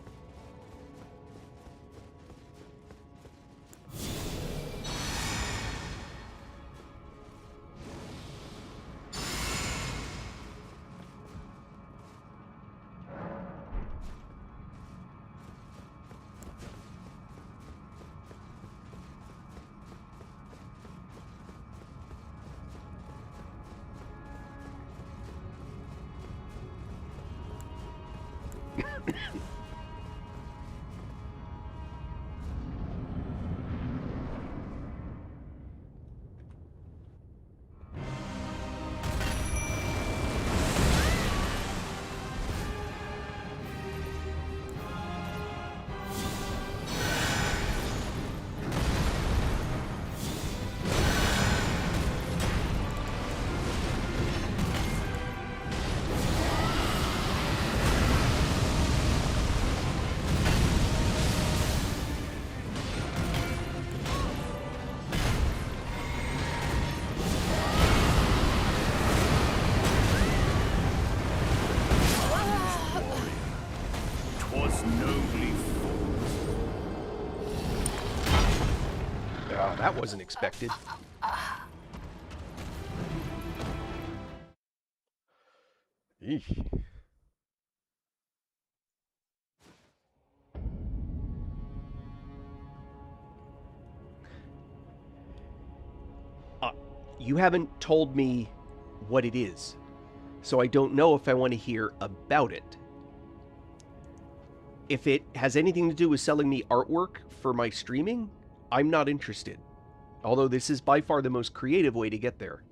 that wasn't expected. Eesh. You haven't told me what it is, so I don't know if I want to hear about it. If it has anything to do with selling me artwork for my streaming, I'm not interested. Although this is by far the most creative way to get there.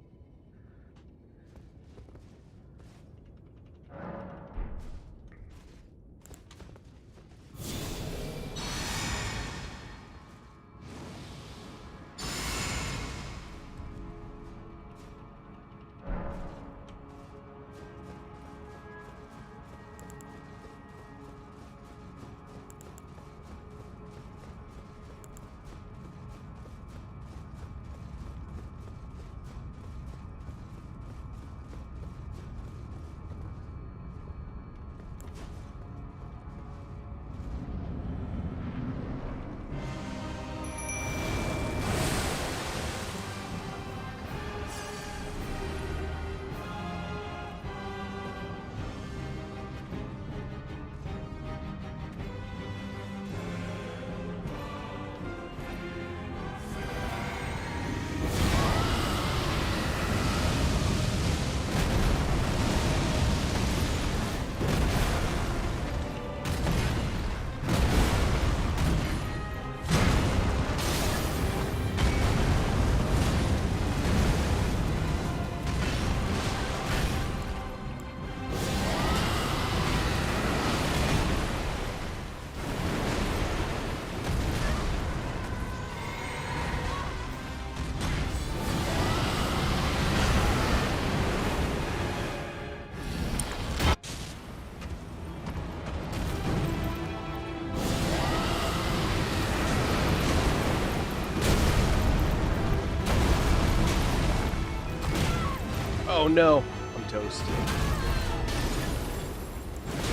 Oh no, I'm toast.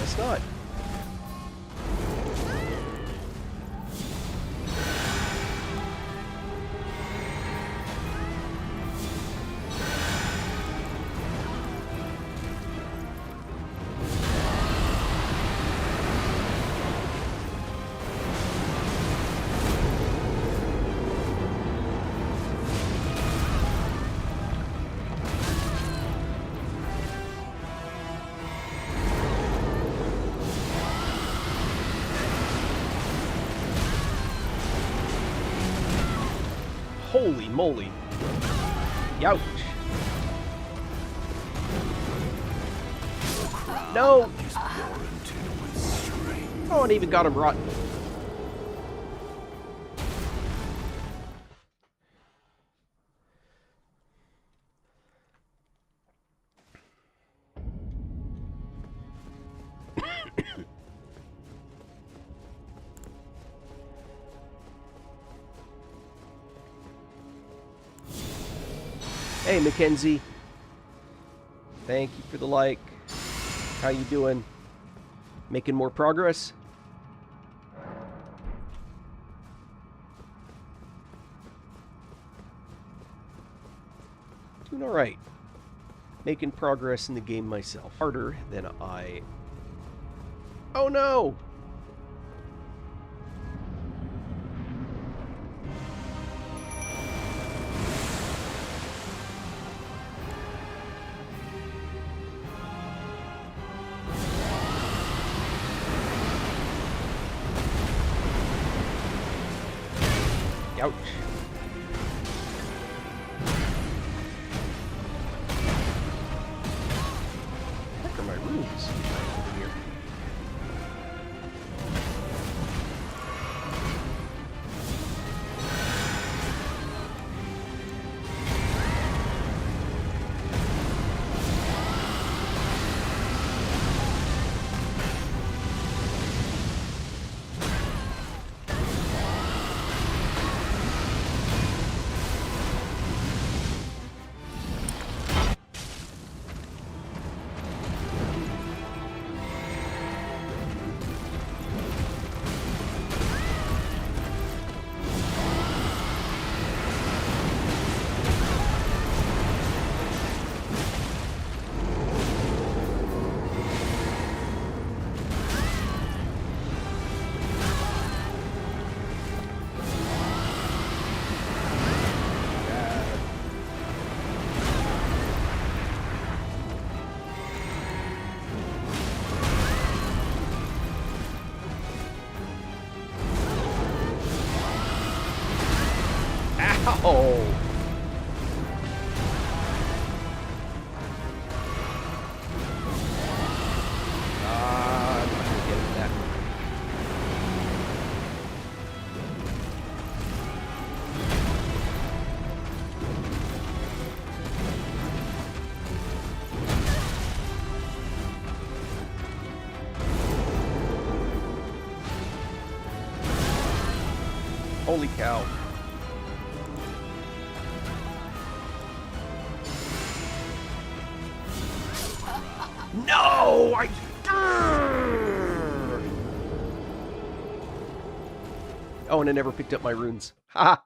Guess not. Holy moly. Youch. No! Oh, and even got him rotten. Hey, Mackenzie. Thank you for the like. How you doing? Making more progress? Doing alright. Making progress in the game myself. Harder than I... Oh no! Ouch. What are my runes over here? No! I'm not gonna get into that. Holy cow. No! Oh, and I never picked up my runes. Haha!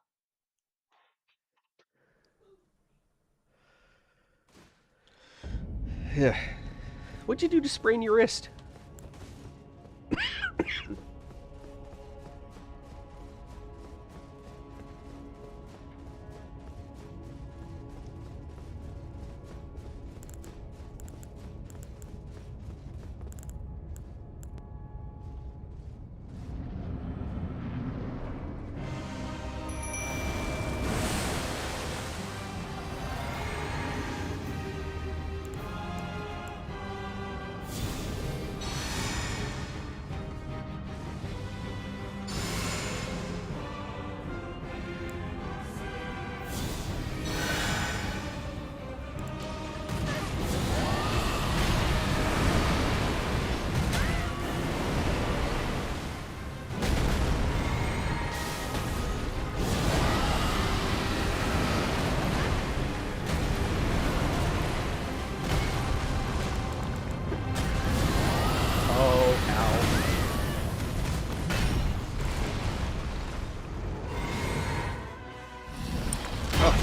Yeah. What'd you do to sprain your wrist?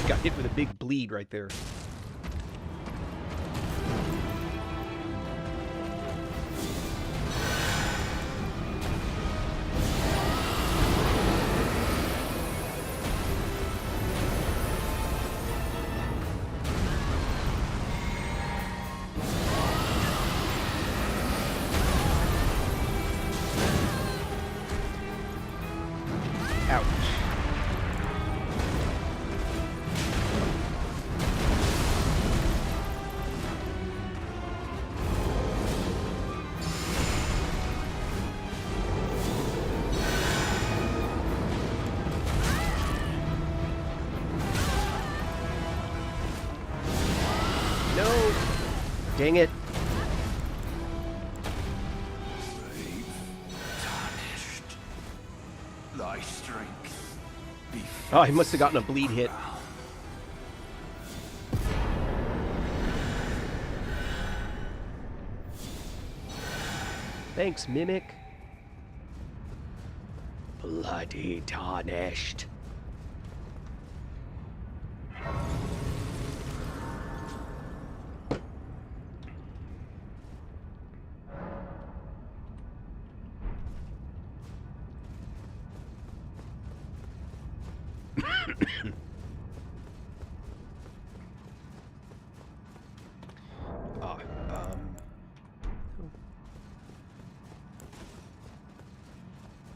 Got hit with a big bleed right there. Ouch. No! Dang it. Tarnished. Thy strength be Oh, he must have gotten a bleed hit. Thanks, Mimic. Bloody tarnished.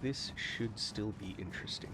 This should still be interesting.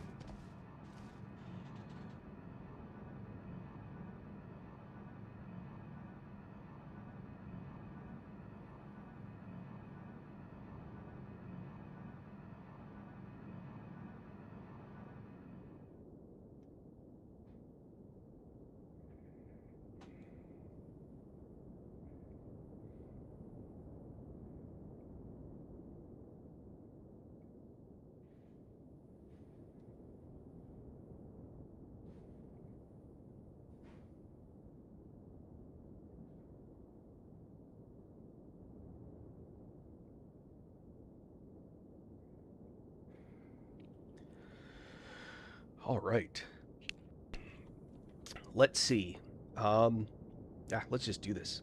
All right. Let's see. Let's just do this.